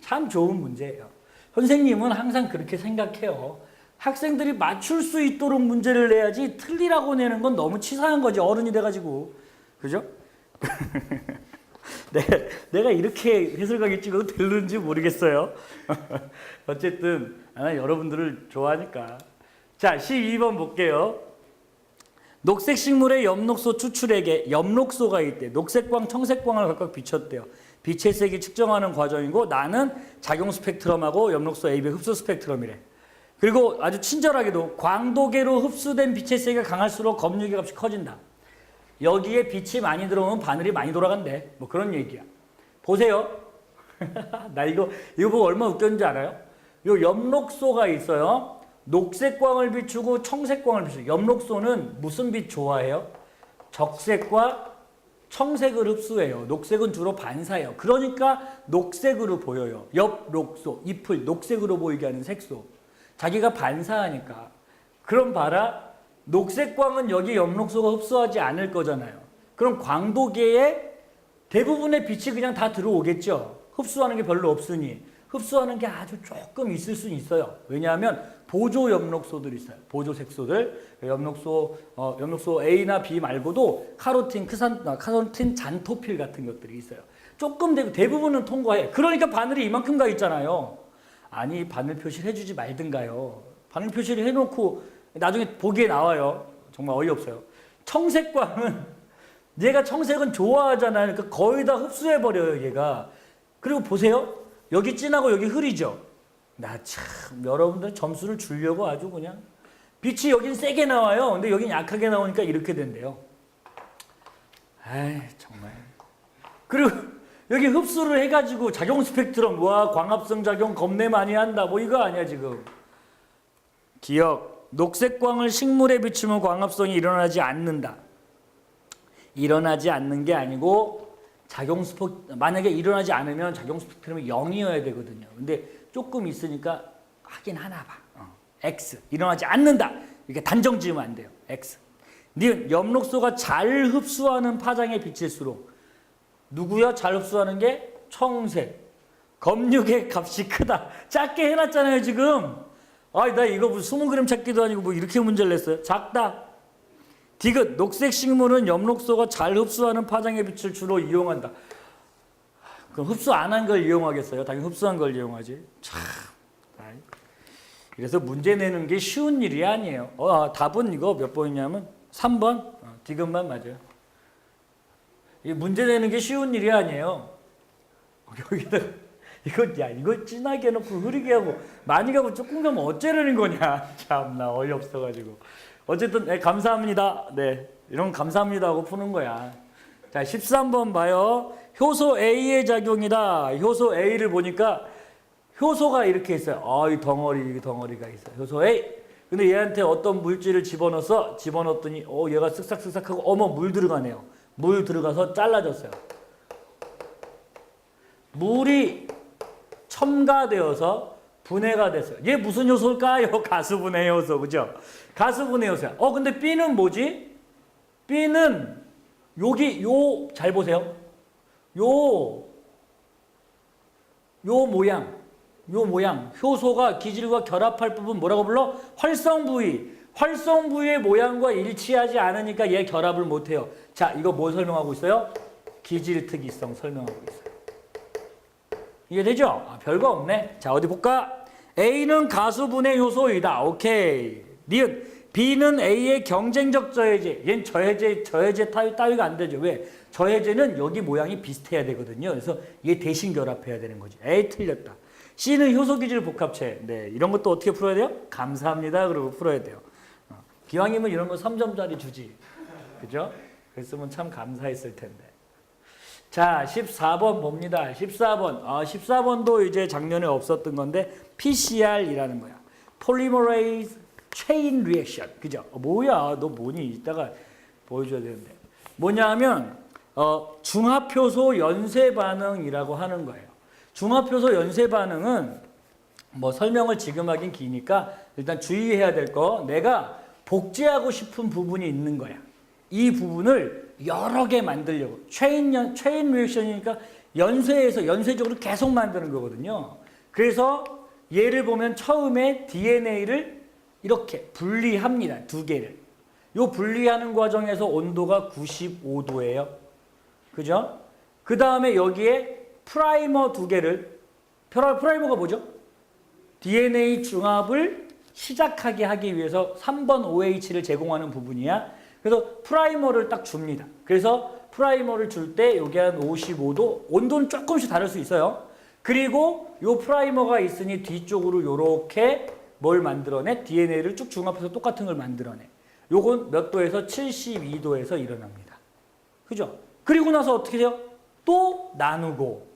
참 좋은 문제예요. 선생님은 항상 그렇게 생각해요. 학생들이 맞출 수 있도록 문제를 내야지 틀리라고 내는 건 너무 치사한 거지. 어른이 돼가지고. 그죠? 내가 이렇게 해설강의 찍어도 되는지 모르겠어요. 어쨌든 여러분들을 좋아하니까. 자, 12번 볼게요. 녹색 식물의 엽록소 추출액에 엽록소가 있대. 녹색광, 청색광을 각각 비췄대요. 빛의 색이 측정하는 과정이고 나는 작용 스펙트럼하고 엽록소 AB 흡수 스펙트럼이래. 그리고 아주 친절하게도 광도계로 흡수된 빛의 세기가 강할수록 검유계 값이 커진다. 여기에 빛이 많이 들어오면 바늘이 많이 돌아간대. 뭐 그런 얘기야. 보세요. 나 이거 보고 얼마나 웃겼는지 알아요? 요 엽록소가 있어요. 녹색광을 비추고 청색광을 비추고. 엽록소는 무슨 빛 좋아해요? 적색과 청색을 흡수해요. 녹색은 주로 반사해요. 그러니까 녹색으로 보여요. 엽록소, 잎을 녹색으로 보이게 하는 색소. 자기가 반사하니까. 그럼 봐라. 녹색광은 여기 엽록소가 흡수하지 않을 거잖아요. 그럼 광도계에 대부분의 빛이 그냥 다 들어오겠죠. 흡수하는 게 별로 없으니. 흡수하는 게 아주 조금 있을 수는 있어요. 왜냐하면 보조 엽록소들이 있어요. 보조 색소들. 엽록소 A나 B 말고도 카로틴, 잔토필 같은 것들이 있어요. 조금 대부분은 통과해. 그러니까 바늘이 이만큼 가 있잖아요. 아니 바늘 표시를 해주지 말든가요. 바늘 표시를 해놓고 나중에 보기에 나와요. 정말 어이없어요. 청색광은 얘가 청색은 좋아하잖아요. 그러니까 거의 다 흡수해버려요 얘가. 그리고 보세요. 여기 진하고 여기 흐리죠. 나 참 여러분들 점수를 주려고 아주 그냥 빛이 여긴 세게 나와요. 근데 여긴 약하게 나오니까 이렇게 된대요. 아이 정말. 그리고 여기 흡수를 해가지고 작용 스펙트럼 와 광합성 작용 겁내 많이 한다 뭐 이거 아니야 지금. 기억. 녹색광을 식물에 비추면 광합성이 일어나지 않는다. 일어나지 않는 게 아니고 작용 만약에 일어나지 않으면 작용 스펙트럼이 0이어야 되거든요. 근데 조금 있으니까 하긴 하나 봐. X. 일어나지 않는다. 이렇게 단정 지으면 안 돼요. X. 니은 엽록소가 잘 흡수하는 파장의 빛일수록 누구야? 잘 흡수하는 게 청색. 검육의 값이 크다. 작게 해놨잖아요 지금. 나 이거 무슨 20g 찾기도 아니고 뭐 이렇게 문제를 냈어요. 작다. 디귿 녹색 식물은 엽록소가 잘 흡수하는 파장의 빛을 주로 이용한다. 그럼 흡수 안 한 걸 이용하겠어요? 당연히 흡수한 걸 이용하지. 참. 그래서 문제 내는 게 쉬운 일이 아니에요. 답은 이거 몇 번이냐면 3번. 디귿만 맞아요. 이 문제 내는 게 쉬운 일이 아니에요. 여기다 이거 진하게 해놓고 흐리게 하고 많이 가고 조금 가면 어쩌려는 거냐. 참나 어이없어가지고. 어쨌든 네, 감사합니다. 네, 이런 감사합니다 하고 푸는 거야. 자 13번 봐요. 효소 A의 작용이다. 효소 A를 보니까 효소가 이렇게 있어요. 이 덩어리가 있어요. 효소 A. 근데 얘한테 어떤 물질을 집어넣었더니 얘가 쓱싹쓱싹하고 어머 물 들어가네요. 물 들어가서 잘라졌어요. 물이 첨가되어서 분해가 됐어요. 얘 무슨 효소일까요? 가수분해 효소, 그죠? 가수분해 효소야. 근데 B는 뭐지? B는 여기 잘 보세요. 요 모양. 효소가 기질과 결합할 부분 뭐라고 불러? 활성 부위. 활성 부위의 모양과 일치하지 않으니까 얘 결합을 못해요. 자, 이거 뭐 설명하고 있어요? 기질특이성 설명하고 있어요. 이해되죠? 별거 없네. 자, 어디 볼까? A는 가수분해 효소이다. 오케이. 니은 B는 A의 경쟁적 저해제. 얘는 저해제 따위가 안 되죠. 왜? 저해제는 여기 모양이 비슷해야 되거든요. 그래서 얘 대신 결합해야 되는 거지. 에이, 틀렸다. C는 효소기질 복합체. 네, 이런 것도 어떻게 풀어야 돼요? 감사합니다. 그러고 풀어야 돼요. 기왕이면 이런 거 3점짜리 주지. 그죠? 그랬으면 참 감사했을 텐데. 자, 14번 봅니다. 14번. 14번도 이제 작년에 없었던 건데 PCR이라는 거야. Polymerase Chain Reaction. 그죠? 뭐야? 너 뭐니? 이따가 보여줘야 되는데. 뭐냐 하면 중합효소 연쇄 반응이라고 하는 거예요. 중합효소 연쇄 반응은 뭐 설명을 지금 하긴 기니까 일단 주의해야 될 거, 내가 복제하고 싶은 부분이 있는 거야. 이 부분을 여러 개 만들려고. 체인 리액션이니까 연쇄적으로 계속 만드는 거거든요. 그래서 얘를 보면 처음에 DNA를 이렇게 분리합니다. 두 개를. 요 분리하는 과정에서 온도가 95도예요. 그죠? 그 다음에 여기에 프라이머 두 개를, 프라이머가 뭐죠? DNA 중합을 시작하게 하기 위해서 3번 OH를 제공하는 부분이야. 그래서 프라이머를 딱 줍니다. 그래서 프라이머를 줄 때 여기 한 55도, 온도는 조금씩 다를 수 있어요. 그리고 요 프라이머가 있으니 뒤쪽으로 요렇게 뭘 만들어내? DNA를 쭉 중합해서 똑같은 걸 만들어내. 요건 몇 도에서 72도에서 일어납니다. 그죠? 그리고 나서 어떻게 돼요? 또 나누고,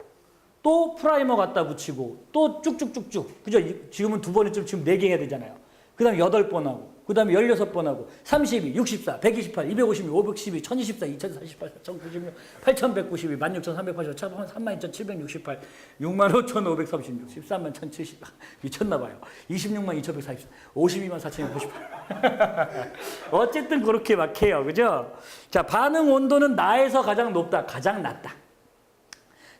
또 프라이머 갖다 붙이고, 또 쭉쭉쭉쭉. 그죠? 지금은 두 번에 지금 4개 해야 되잖아요. 그 다음에 8번 하고, 그 다음에 16번 하고, 32, 64, 128, 256, 512, 1024, 2048, 1096, 8192, 16385, 32,768, 65,536, 131,070, 미쳤나봐요. 262,144, 524,198. 어쨌든 그렇게 막 해요. 그죠? 자, 반응 온도는 나에서 가장 높다. 가장 낮다.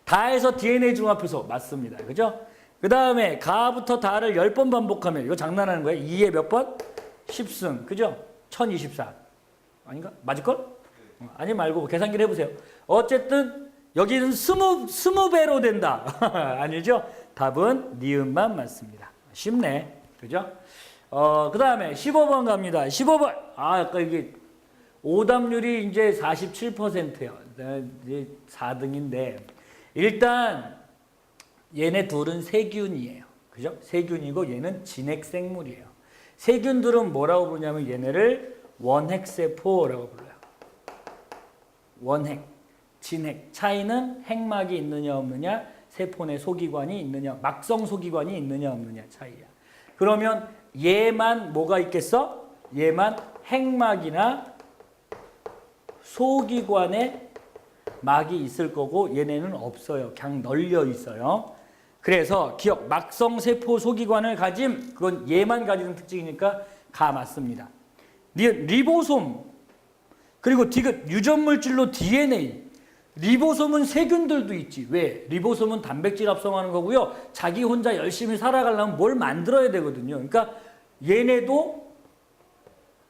다에서 DNA 중합효소 맞습니다. 그죠? 그 다음에 가부터 다를 10번 반복하면 이거 장난하는 거예요. 2에 몇 번? 10승. 그죠? 1024. 아닌가? 맞을걸? 아니 말고 계산기를 해보세요. 어쨌든 여기는 20배로 된다. 아니죠? 답은 니은만 맞습니다. 쉽네. 그죠? 그 다음에 15번 갑니다. 15번. 아까 이게 오답률이 이제 47%예요. 이제 4등인데 일단 얘네 둘은 세균이에요. 그죠? 세균이고 얘는 진핵생물이에요. 세균들은 뭐라고 부르냐면 얘네를 원핵세포라고 불러요. 원핵, 진핵. 차이는 핵막이 있느냐 없느냐, 세포 내 소기관이 있느냐, 막성 소기관이 있느냐 없느냐 차이야. 그러면 얘만 뭐가 있겠어? 얘만 핵막이나 소기관에 막이 있을 거고 얘네는 없어요. 그냥 널려 있어요. 그래서 기억, 막성 세포 소기관을 가짐, 그건 얘만 가지는 특징이니까 가 맞습니다. 리보솜, 그리고 디귿, 유전물질로 DNA. 리보솜은 세균들도 있지. 왜? 리보솜은 단백질 합성하는 거고요. 자기 혼자 열심히 살아가려면 뭘 만들어야 되거든요. 그러니까 얘네도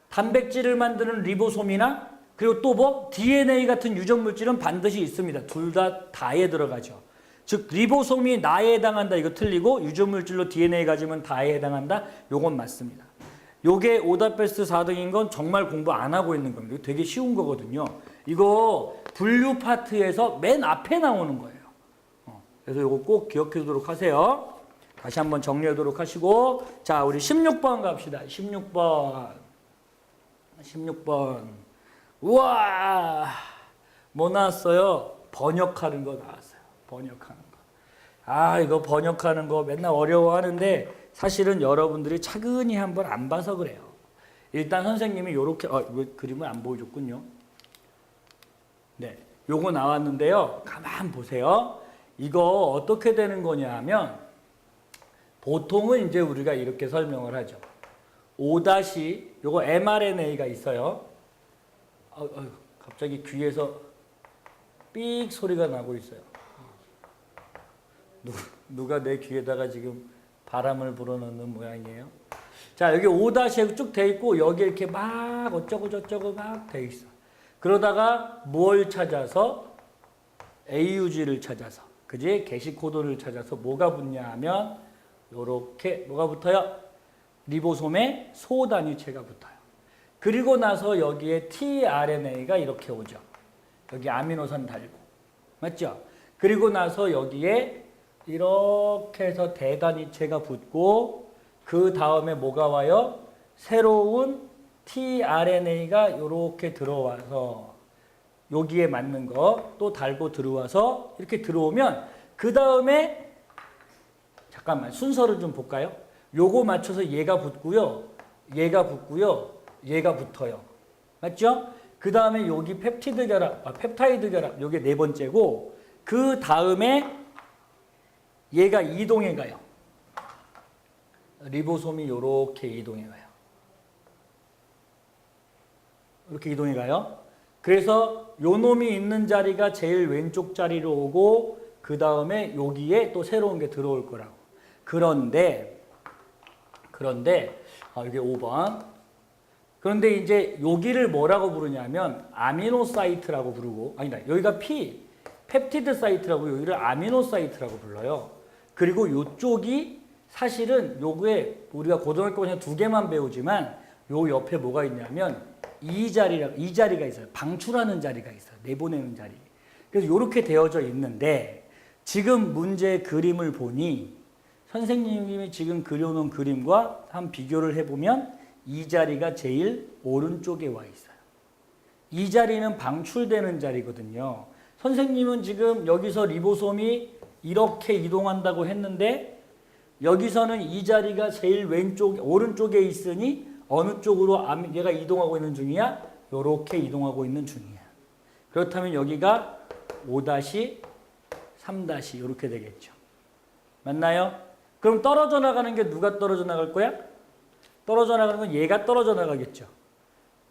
단백질을 만드는 리보솜이나 그리고 또 뭐 DNA 같은 유전물질은 반드시 있습니다. 둘 다 다에 들어가죠. 즉 리보솜이 나에 해당한다 이거 틀리고 유전물질로 DNA 가지면 다에 해당한다 요건 맞습니다. 요게 오답 베스트 4등인 건 정말 공부 안 하고 있는 겁니다. 이거 되게 쉬운 거거든요. 이거 분류 파트에서 맨 앞에 나오는 거예요. 그래서 이거 꼭 기억해 두도록 하세요. 다시 한번 정리하도록 하시고 자 우리 16번 갑시다. 16번 우와 뭐 나왔어요? 번역하는 거 나왔어요. 번역하는 거. 아 이거 번역하는 거 맨날 어려워하는데 사실은 여러분들이 차근히 한번 안 봐서 그래요. 일단 선생님이 요렇게 왜 그림을 안 보여줬군요. 네, 요거 나왔는데요. 가만 보세요. 이거 어떻게 되는 거냐 하면 보통은 이제 우리가 이렇게 설명을 하죠. 5- 요거 mRNA가 있어요. 갑자기 귀에서 삑 소리가 나고 있어요. 누가 내 귀에다가 지금 바람을 불어넣는 모양이에요. 자 여기 5- 쭉 돼 있고 여기 이렇게 막 어쩌고 저쩌고 막 돼 있어. 그러다가 뭘 찾아서 AUG를 찾아서 그지 게시코드를 찾아서 뭐가 붙냐 하면 요렇게 뭐가 붙어요? 리보솜에 소 단위체가 붙어요. 그리고 나서 여기에 tRNA가 이렇게 오죠. 여기 아미노산 달고 맞죠? 그리고 나서 여기에 이렇게 해서 대단위체가 붙고 그 다음에 뭐가 와요? 새로운 tRNA가 이렇게 들어와서 여기에 맞는 거 또 달고 들어와서 이렇게 들어오면 그 다음에 잠깐만 순서를 좀 볼까요? 요거 맞춰서 얘가 붙고요. 얘가 붙고요. 얘가 붙어요. 맞죠? 그 다음에 여기 펩티드 결합, 펩타이드 결합 요게 네 번째고 그 다음에 얘가 이동해 가요. 리보솜이 이렇게 이동해 가요. 이렇게 이동해 가요. 그래서 요 놈이 있는 자리가 제일 왼쪽 자리로 오고 그 다음에 여기에 또 새로운 게 들어올 거라고. 그런데 이게 5번. 그런데 이제 여기를 뭐라고 부르냐면 아미노사이트라고 부르고 아니다. 여기가 펩티드 사이트라고 여기를 아미노사이트라고 불러요. 그리고 요쪽이 사실은 요게 우리가 고등학교 그냥 2개만 배우지만 요 옆에 뭐가 있냐면 이 자리가 있어요. 방출하는 자리가 있어요. 내보내는 자리. 그래서 요렇게 되어져 있는데 지금 문제 그림을 보니 선생님이 지금 그려놓은 그림과 한 비교를 해보면 이 자리가 제일 오른쪽에 와 있어요. 이 자리는 방출되는 자리거든요. 선생님은 지금 여기서 리보솜이 이렇게 이동한다고 했는데 여기서는 이 자리가 제일 오른쪽에 있으니 어느 쪽으로 얘가 이동하고 있는 중이야? 이렇게 이동하고 있는 중이야. 그렇다면 여기가 5- 3- 이렇게 되겠죠. 맞나요? 그럼 떨어져 나가는 게 누가 떨어져 나갈 거야? 떨어져 나가는 건 얘가 떨어져 나가겠죠.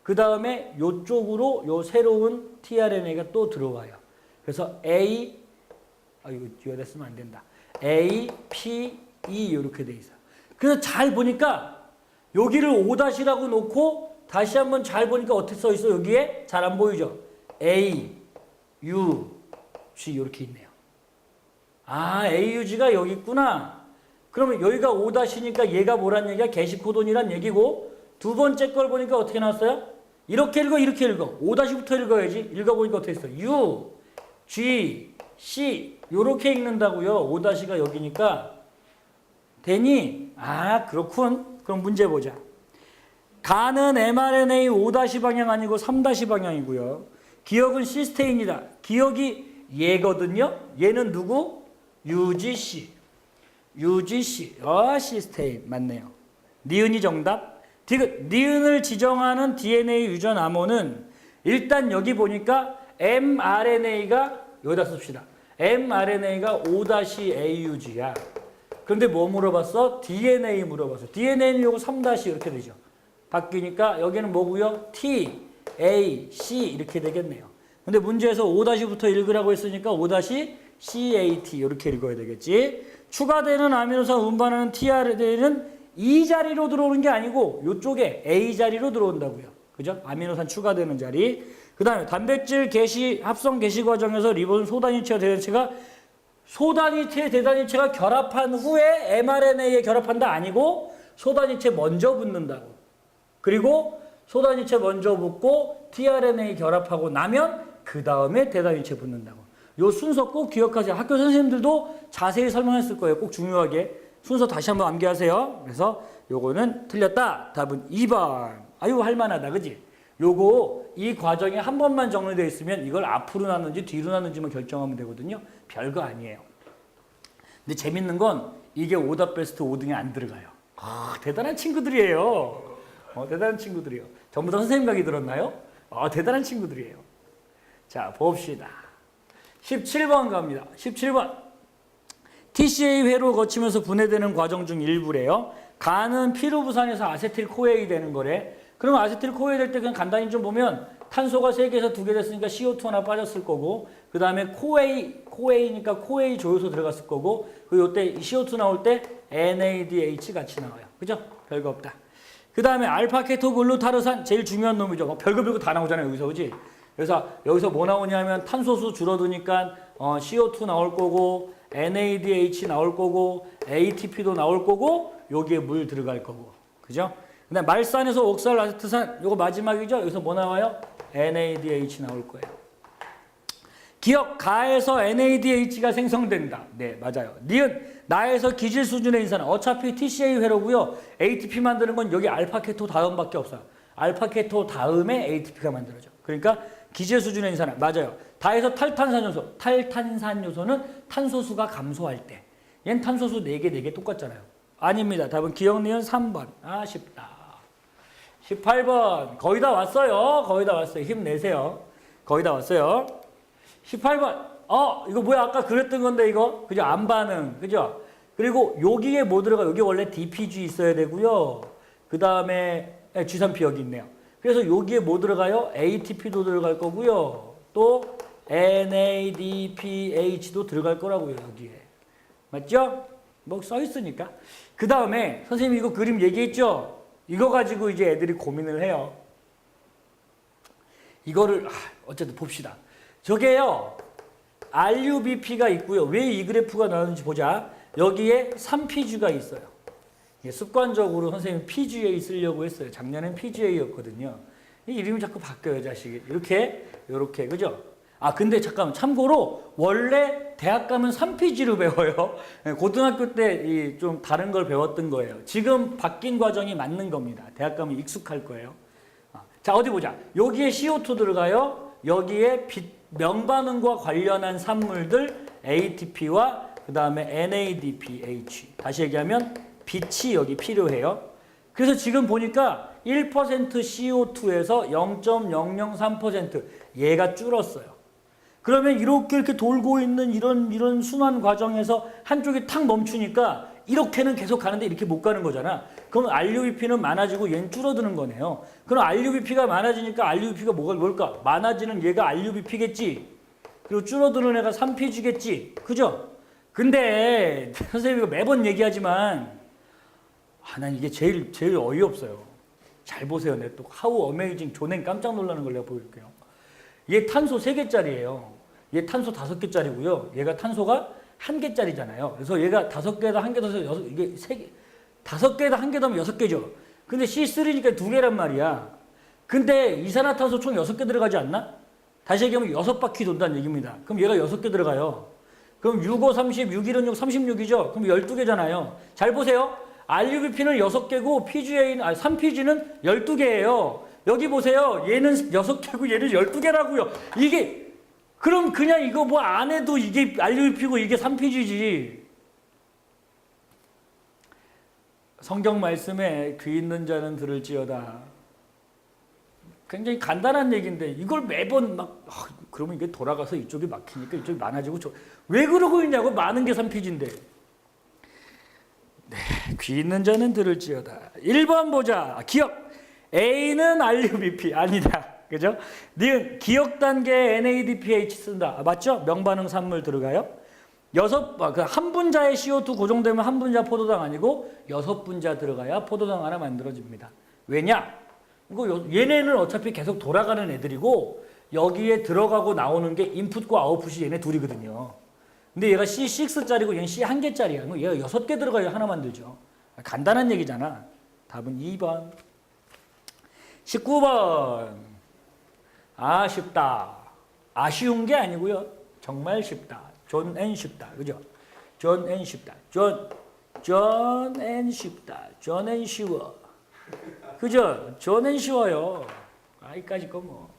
그 다음에 이쪽으로 요 새로운 tRNA가 또 들어와요. 그래서 이거 뒤에다 쓰면 안 된다. A, P, E 이렇게 돼 있어. 그래서 잘 보니까 여기를 5-라고 놓고 다시 한번 잘 보니까 어떻게 써 있어? 여기에 잘 안 보이죠? A, U, G 이렇게 있네요. 아, AUG가 여기 있구나. 그러면 여기가 5-니까 얘가 뭐란 얘기야? 게시코돈이란 얘기고 두 번째 걸 보니까 어떻게 나왔어요? 이렇게 읽어, 이렇게 읽어. 5-부터 읽어야지. 읽어보니까 어떻게 했어? U, G, C 요렇게 읽는다고요. 5-가 여기니까 되니? 아, 그렇군. 그럼 문제 보자. 가는 mRNA 5- 방향 아니고 3- 방향이고요. 기억은 시스테인이다. 기억이 얘거든요. 얘는 누구? UGC. UGC. 시스테인. 맞네요. 니은이 정답. 니은을 지정하는 DNA 유전 암호는 일단 여기 보니까 mRNA가 여기다 씁시다. mRNA가 5-AUG야. 그런데 뭐 물어봤어? DNA 물어봤어. DNA는 요거 3- 이렇게 되죠. 바뀌니까 여기는 뭐고요? T, A, C 이렇게 되겠네요. 근데 문제에서 5-부터 읽으라고 했으니까 5-CAT 이렇게 읽어야 되겠지. 추가되는 아미노산 운반하는 tRNA는 이 자리로 들어오는 게 아니고 이쪽에 A 자리로 들어온다고요. 그죠? 아미노산 추가되는 자리. 그 다음에 단백질 개시, 합성 개시 과정에서 리본 소단위체와 대단위체가 소단위체, 대단위체가 결합한 후에 mRNA에 결합한다 아니고 소단위체 먼저 붙는다고. 그리고 소단위체 먼저 붙고 tRNA 결합하고 나면 그 다음에 대단위체 붙는다고. 요 순서 꼭 기억하세요. 학교 선생님들도 자세히 설명했을 거예요. 꼭 중요하게. 순서 다시 한번 암기하세요. 그래서 요거는 틀렸다. 답은 2번. 아유, 할만하다. 그지? 요거 이 과정에 한 번만 정리되어 있으면 이걸 앞으로 놨는지 뒤로 놨는지만 결정하면 되거든요. 별거 아니에요. 근데 재밌는 건 이게 오답 베스트 5등에 안 들어가요. 아, 대단한 친구들이에요. 대단한 친구들이에요. 전부 다 선생님 강의 들었나요? 대단한 친구들이에요. 자, 봅시다. 17번 갑니다. 17번. TCA 회로 거치면서 분해되는 과정 중 일부래요. 간은 피루부산에서 아세틸코에이 되는 거래. 그럼 아세틸코에이 될 때 그냥 간단히 좀 보면 탄소가 3개에서 2개 됐으니까 CO2 하나 빠졌을 거고, 그 다음에 코에이니까 코에이 조효소 들어갔을 거고, 그리고 이때 CO2 나올 때 NADH 같이 나와요. 그죠? 별거 없다. 그 다음에 알파케토글루타르산 제일 중요한 놈이죠. 별거 다 나오잖아요. 여기서. 그지? 그래서 여기서 뭐 나오냐면 탄소수 줄어드니까 CO2 나올 거고, NADH 나올 거고, ATP도 나올 거고, 여기에 물 들어갈 거고. 그죠? 근데 말산에서 옥살아세트산 요거 마지막이죠. 여기서 뭐 나와요? NADH 나올 거예요. 기억, 가에서 NADH가 생성된다. 네, 맞아요. 니은, 나에서 기질 수준의 인산은 어차피 TCA 회로고요. ATP 만드는 건 여기 알파케토 다음밖에 없어요. 알파케토 다음에 ATP가 만들어져. 그러니까 기질 수준의 인산은 맞아요. 다에서 탈탄산요소. 탈탄산요소는 탄소수가 감소할 때. 얘는 탄소수 4개 똑같잖아요. 아닙니다. 답은 기억, 니은 3번. 아쉽다. 18번. 거의 다 왔어요. 거의 다 왔어요. 힘내세요. 거의 다 왔어요. 18번. 이거 뭐야? 아까 그랬던 건데, 이거. 그죠? 안 반응. 그죠? 그리고 여기에 뭐 들어가? 여기 원래 DPG 있어야 되고요. 그 다음에 G3P 여기 있네요. 그래서 여기에 뭐 들어가요? ATP도 들어갈 거고요. 또 NADPH도 들어갈 거라고요. 여기에. 맞죠? 뭐 써 있으니까. 그 다음에 선생님이 이거 그림 얘기했죠? 이거 가지고 이제 애들이 고민을 해요. 이거를 어쨌든 봅시다. 저게요. RUBP가 있고요. 왜 이 그래프가 나오는지 보자. 여기에 3PG가 있어요. 습관적으로 선생님 PGA 쓰려고 했어요. 작년엔 PGA였거든요. 이 이름이 자꾸 바뀌어요, 자식이. 이렇게, 그죠? 근데 잠깐만, 참고로 원래 대학 가면 3PG로 배워요. 고등학교 때 좀 다른 걸 배웠던 거예요. 지금 바뀐 과정이 맞는 겁니다. 대학 가면 익숙할 거예요. 자, 어디 보자. 여기에 CO2 들어가요. 여기에 명반응과 관련한 산물들 ATP와 그 다음에 NADPH. 다시 얘기하면 빛이 여기 필요해요. 그래서 지금 보니까 1% CO2에서 0.003% 얘가 줄었어요. 그러면 이렇게 돌고 있는 이런 순환 과정에서 한쪽이 탁 멈추니까 이렇게는 계속 가는데 이렇게 못 가는 거잖아. 그럼 RUBP는 많아지고 얘는 줄어드는 거네요. 그럼 RUBP가 많아지니까 RUBP가 뭘까? 많아지는 얘가 RUBP겠지. 그리고 줄어드는 애가 3PG겠지. 그죠? 근데 선생님이 이거 매번 얘기하지만 난 이게 제일 어이없어요. 잘 보세요. 내가 또 하우 어메이징 존행 깜짝 놀라는 걸 내가 보여줄게요. 얘 탄소 3개짜리예요. 얘 탄소 5개짜리고요. 얘가 탄소가 한 개짜리잖아요. 그래서 얘가 5개에다 한 개 더서 이게 3개, 5개에다 한 개 더하면 6개죠. 근데 C3니까 2개란 말이야. 근데 이산화탄소 총 6개 들어가지 않나? 다시 얘기하면 6바퀴 돈다는 얘기입니다. 그럼 얘가 6개 들어가요. 그럼 6, 5, 30, 6, 1은 6, 36이죠? 그럼 12개잖아요. 잘 보세요. RUBP는 6개고 PGA는, 3PG는 12개예요. 여기 보세요. 얘는 6개고 얘는 12개라고요. 이게 그럼 그냥 이거 뭐 안 해도 이게 RUBP고 이게 3PG지. 성경 말씀에 귀 있는 자는 들을지어다. 굉장히 간단한 얘기인데 이걸 매번 막 그러면 이게 돌아가서 이쪽이 막히니까 이쪽이 많아지고 왜 그러고 있냐고. 많은 게 3PG인데. 네, 귀 있는 자는 들을지어다. 1번 보자. 기억. A는 RUBP 아니다. 그죠? 니은 기억 단계에 NADPH 쓴다. 맞죠? 명반응 산물 들어가요. 한 분자의 CO2 고정되면 한 분자 포도당 아니고 6분자 들어가야 포도당 하나 만들어집니다. 왜냐? 얘네는 어차피 계속 돌아가는 애들이고 여기에 들어가고 나오는 게 인풋과 아웃풋이 얘네 둘이거든요. 근데 얘가 C6짜리고 얘는 C 1개짜리야. 얘가 6개 들어가야 하나 만들죠. 간단한 얘기잖아. 답은 2번. 19번. 쉽다. 아쉬운 게 아니고요. 정말 쉽다. 존 앤 쉽다. 그죠? 존 앤 쉽다. 존 앤 쉽다. 존 앤 쉬워. 그죠? 존 앤 쉬워요. 이까짓 거 뭐.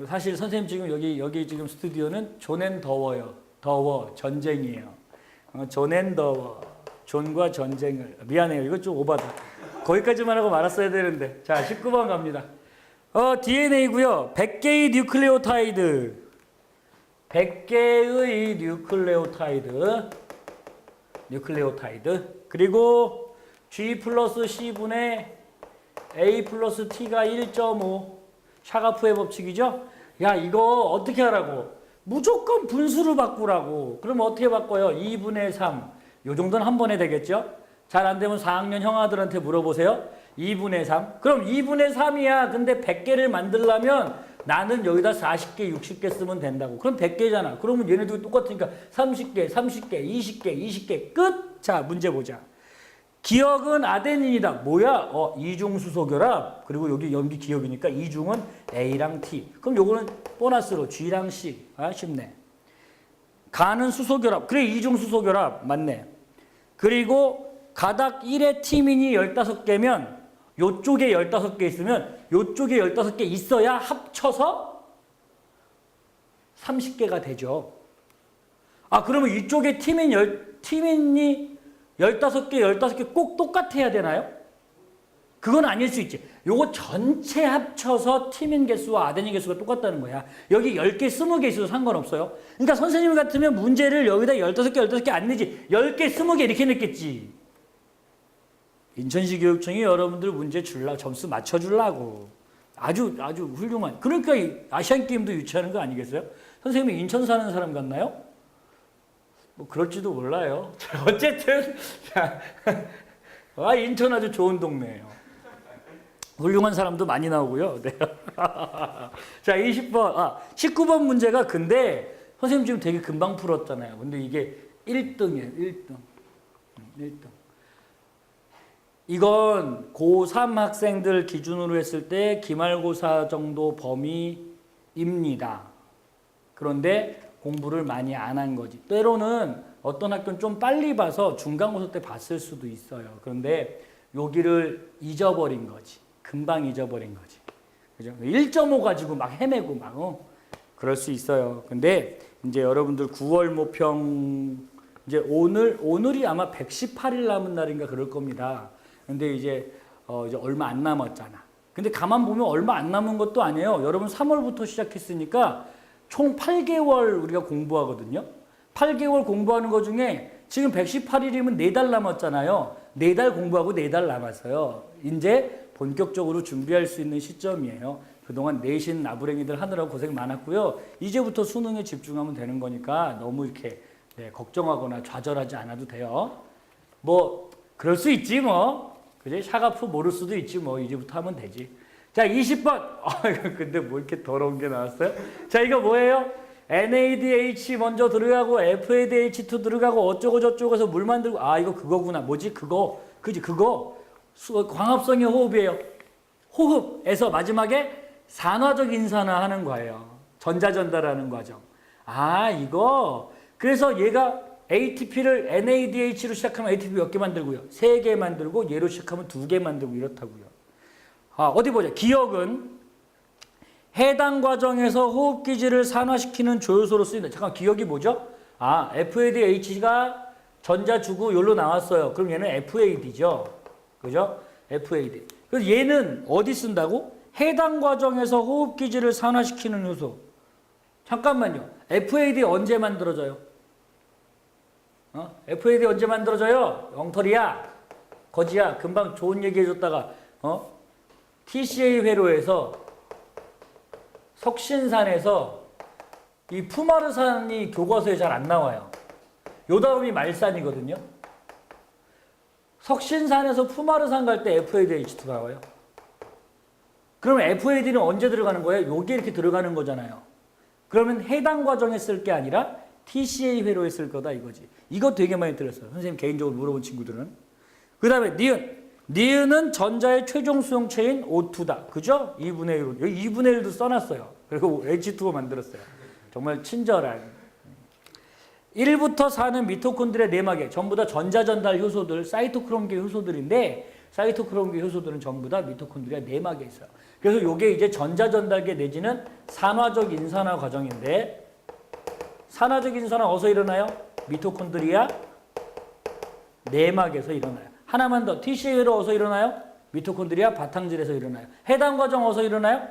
사실 선생님 지금 여기 지금 스튜디오는 존 앤 더워요. 더워. 전쟁이에요. 존 앤 더워. 존과 전쟁을. 미안해요. 이거 좀 오바다. 거기까지만 하고 말았어야 되는데. 자, 19번 갑니다. DNA고요. 100개의 뉴클레오타이드. 100개의 뉴클레오타이드. 그리고 G 플러스 C분의 A 플러스 T가 1.5. 샤가프의 법칙이죠? 야, 이거 어떻게 하라고? 무조건 분수로 바꾸라고. 그럼 어떻게 바꿔요? 2분의 3. 요 정도는 한 번에 되겠죠? 잘 안 되면 4학년 형아들한테 물어보세요. 2분의 3. 그럼 2분의 3이야. 근데 100개를 만들려면 나는 여기다 40개, 60개 쓰면 된다고. 그럼 100개잖아. 그러면 얘네도 똑같으니까 30개, 30개, 20개, 20개. 끝! 자, 문제 보자. 기억은 아데닌이다. 뭐야? 이중수소결합. 그리고 여기 기억이니까 이중은 A랑 T. 그럼 요거는 보너스로 G랑 C. 쉽네. 가는 수소결합. 그래, 이중수소결합. 맞네. 그리고 가닥 1의 티민이 15개면 요쪽에 15개 있으면 요쪽에 15개 있어야 합쳐서 30개가 되죠. 그러면 이쪽에 티민이 15개 꼭 똑같아야 되나요? 그건 아닐 수 있지. 요거 전체 합쳐서 티민 개수와 아데닌 개수가 똑같다는 거야. 여기 10개, 20개 있어도 상관없어요. 그러니까 선생님 같으면 문제를 여기다 15개 안 내지 10개, 20개 이렇게 냈겠지. 인천시 교육청이 여러분들 문제 점수 맞춰주려고 아주 훌륭한. 그러니까 아시안게임도 유치하는 거 아니겠어요? 선생님이 인천 사는 사람 같나요? 뭐 그럴지도 몰라요. 자, 어쨌든 인천 아주 좋은 동네예요. 훌륭한 사람도 많이 나오고요. 네. 자, 20번. 19번 문제가 근데 선생님 지금 되게 금방 풀었잖아요. 근데 이게 1등이에요. 1등. 이건 고3 학생들 기준으로 했을 때 기말고사 정도 범위입니다. 그런데 공부를 많이 안 한 거지. 때로는 어떤 학교는 좀 빨리 봐서 중간고사 때 봤을 수도 있어요. 그런데 여기를 잊어버린 거지. 금방 잊어버린 거지. 그죠? 1.5 가지고 막 헤매고 그럴 수 있어요. 근데 이제 여러분들 9월 모평 이제 오늘이 아마 118일 남은 날인가 그럴 겁니다. 근데 이제 얼마 안 남았잖아. 근데 가만 보면 얼마 안 남은 것도 아니에요. 여러분 3월부터 시작했으니까 총 8개월 우리가 공부하거든요. 8개월 공부하는 것 중에 지금 118일이면 4달 남았잖아요. 4달 공부하고 4달 남았어요. 이제 본격적으로 준비할 수 있는 시점이에요. 그동안 내신 나부랭이들 하느라고 고생 많았고요. 이제부터 수능에 집중하면 되는 거니까 너무 이렇게 걱정하거나 좌절하지 않아도 돼요. 뭐 그럴 수 있지 뭐. 그래? 샤가프 모를 수도 있지 뭐. 이제부터 하면 되지. 자, 20번. 근데 뭐 이렇게 더러운 게 나왔어요? 자, 이거 뭐예요? NADH 먼저 들어가고 FADH2 들어가고 어쩌고 저쩌고 해서 물 만들고 아 이거 그거구나. 뭐지? 그거. 그지? 그거. 광합성의 호흡이에요. 호흡에서 마지막에 산화적 인산화하는 거예요. 전자전달하는 과정. 아 이거 그래서 얘가 ATP를 NADH로 시작하면 ATP 몇 개 만들고요. 3개 만들고 얘로 시작하면 2개 만들고 이렇다고요. 아 어디 보자. 기억은 해당 과정에서 호흡기질을 산화시키는 조효소로 쓰인다. 잠깐 기억이 뭐죠? 아 FADH가 전자 주고 여기로 나왔어요. 그럼 얘는 FAD죠. 그죠? FAD. 그래서 얘는 어디 쓴다고? 해당 과정에서 호흡기질을 산화시키는 요소. 잠깐만요. FAD 언제 만들어져요? FAD 언제 만들어져요? 엉터리야. 거지야. 금방 좋은 얘기 해줬다가 TCA 회로에서 석신산에서 이 푸마르산이 교과서에 잘 안 나와요. 요 다음이 말산이거든요. 석신산에서 푸마르산 갈 때 FADH2 나와요. 그러면 FAD는 언제 들어가는 거예요? 요게 이렇게 들어가는 거잖아요. 그러면 해당 과정에 쓸 게 아니라 TCA 회로에 쓸 거다 이거지. 이거 되게 많이 들었어요. 선생님 개인적으로 물어본 친구들은. 그 다음에 니은. 니은은 전자의 최종 수용체인 O2다. 그죠? 2분의 1로. 여기 2분의 1도 써놨어요. 그리고 H2O 만들었어요. 정말 친절한. 1부터 4는 미토콘드리아 내막에 전부 다 전자전달 효소들, 사이토크롬계 효소들인데 사이토크롬계 효소들은 전부 다 미토콘드리아 내막에 있어요. 그래서 이게 이제 전자전달계 내지는 산화적 인산화 과정인데 산화적 인산화 어디서 일어나요? 미토콘드리아 내막에서 일어나요. 하나만 더. TCA로 어디서 일어나요? 미토콘드리아 바탕질에서 일어나요. 해당 과정 어디서 일어나요?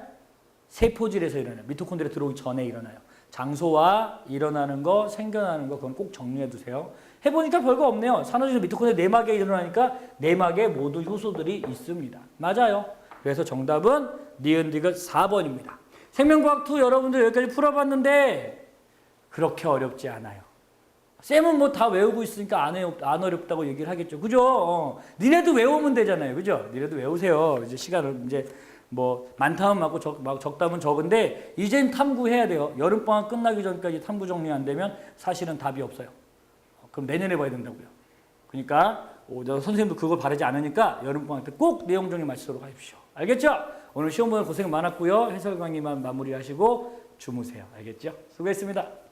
세포질에서 일어나요. 미토콘드리아 들어오기 전에 일어나요. 장소와 일어나는 거, 생겨나는 거 그건 꼭 정리해 두세요. 해보니까 별거 없네요. 산화적인 미토콘드리아 내막에 일어나니까 내막에 모두 효소들이 있습니다. 맞아요. 그래서 정답은 니은 디귿 4번입니다. 생명과학 2 여러분들 여기까지 풀어봤는데 그렇게 어렵지 않아요. 쌤은 뭐 다 외우고 있으니까 안 어렵다고 얘기를 하겠죠. 그죠? 니네도 외우면 되잖아요. 그죠? 니네도 외우세요. 이제 시간을 이제 뭐 많다면 많고 적다면 적은데 이젠 탐구해야 돼요. 여름방학 끝나기 전까지 탐구 정리 안 되면 사실은 답이 없어요. 그럼 내년에 봐야 된다고요. 그러니까 선생님도 그걸 바라지 않으니까 여름방학 때 꼭 내용 정리 마치도록 하십시오. 알겠죠? 오늘 시험 보는 고생 많았고요. 해설 강의만 마무리하시고 주무세요. 알겠죠? 수고했습니다.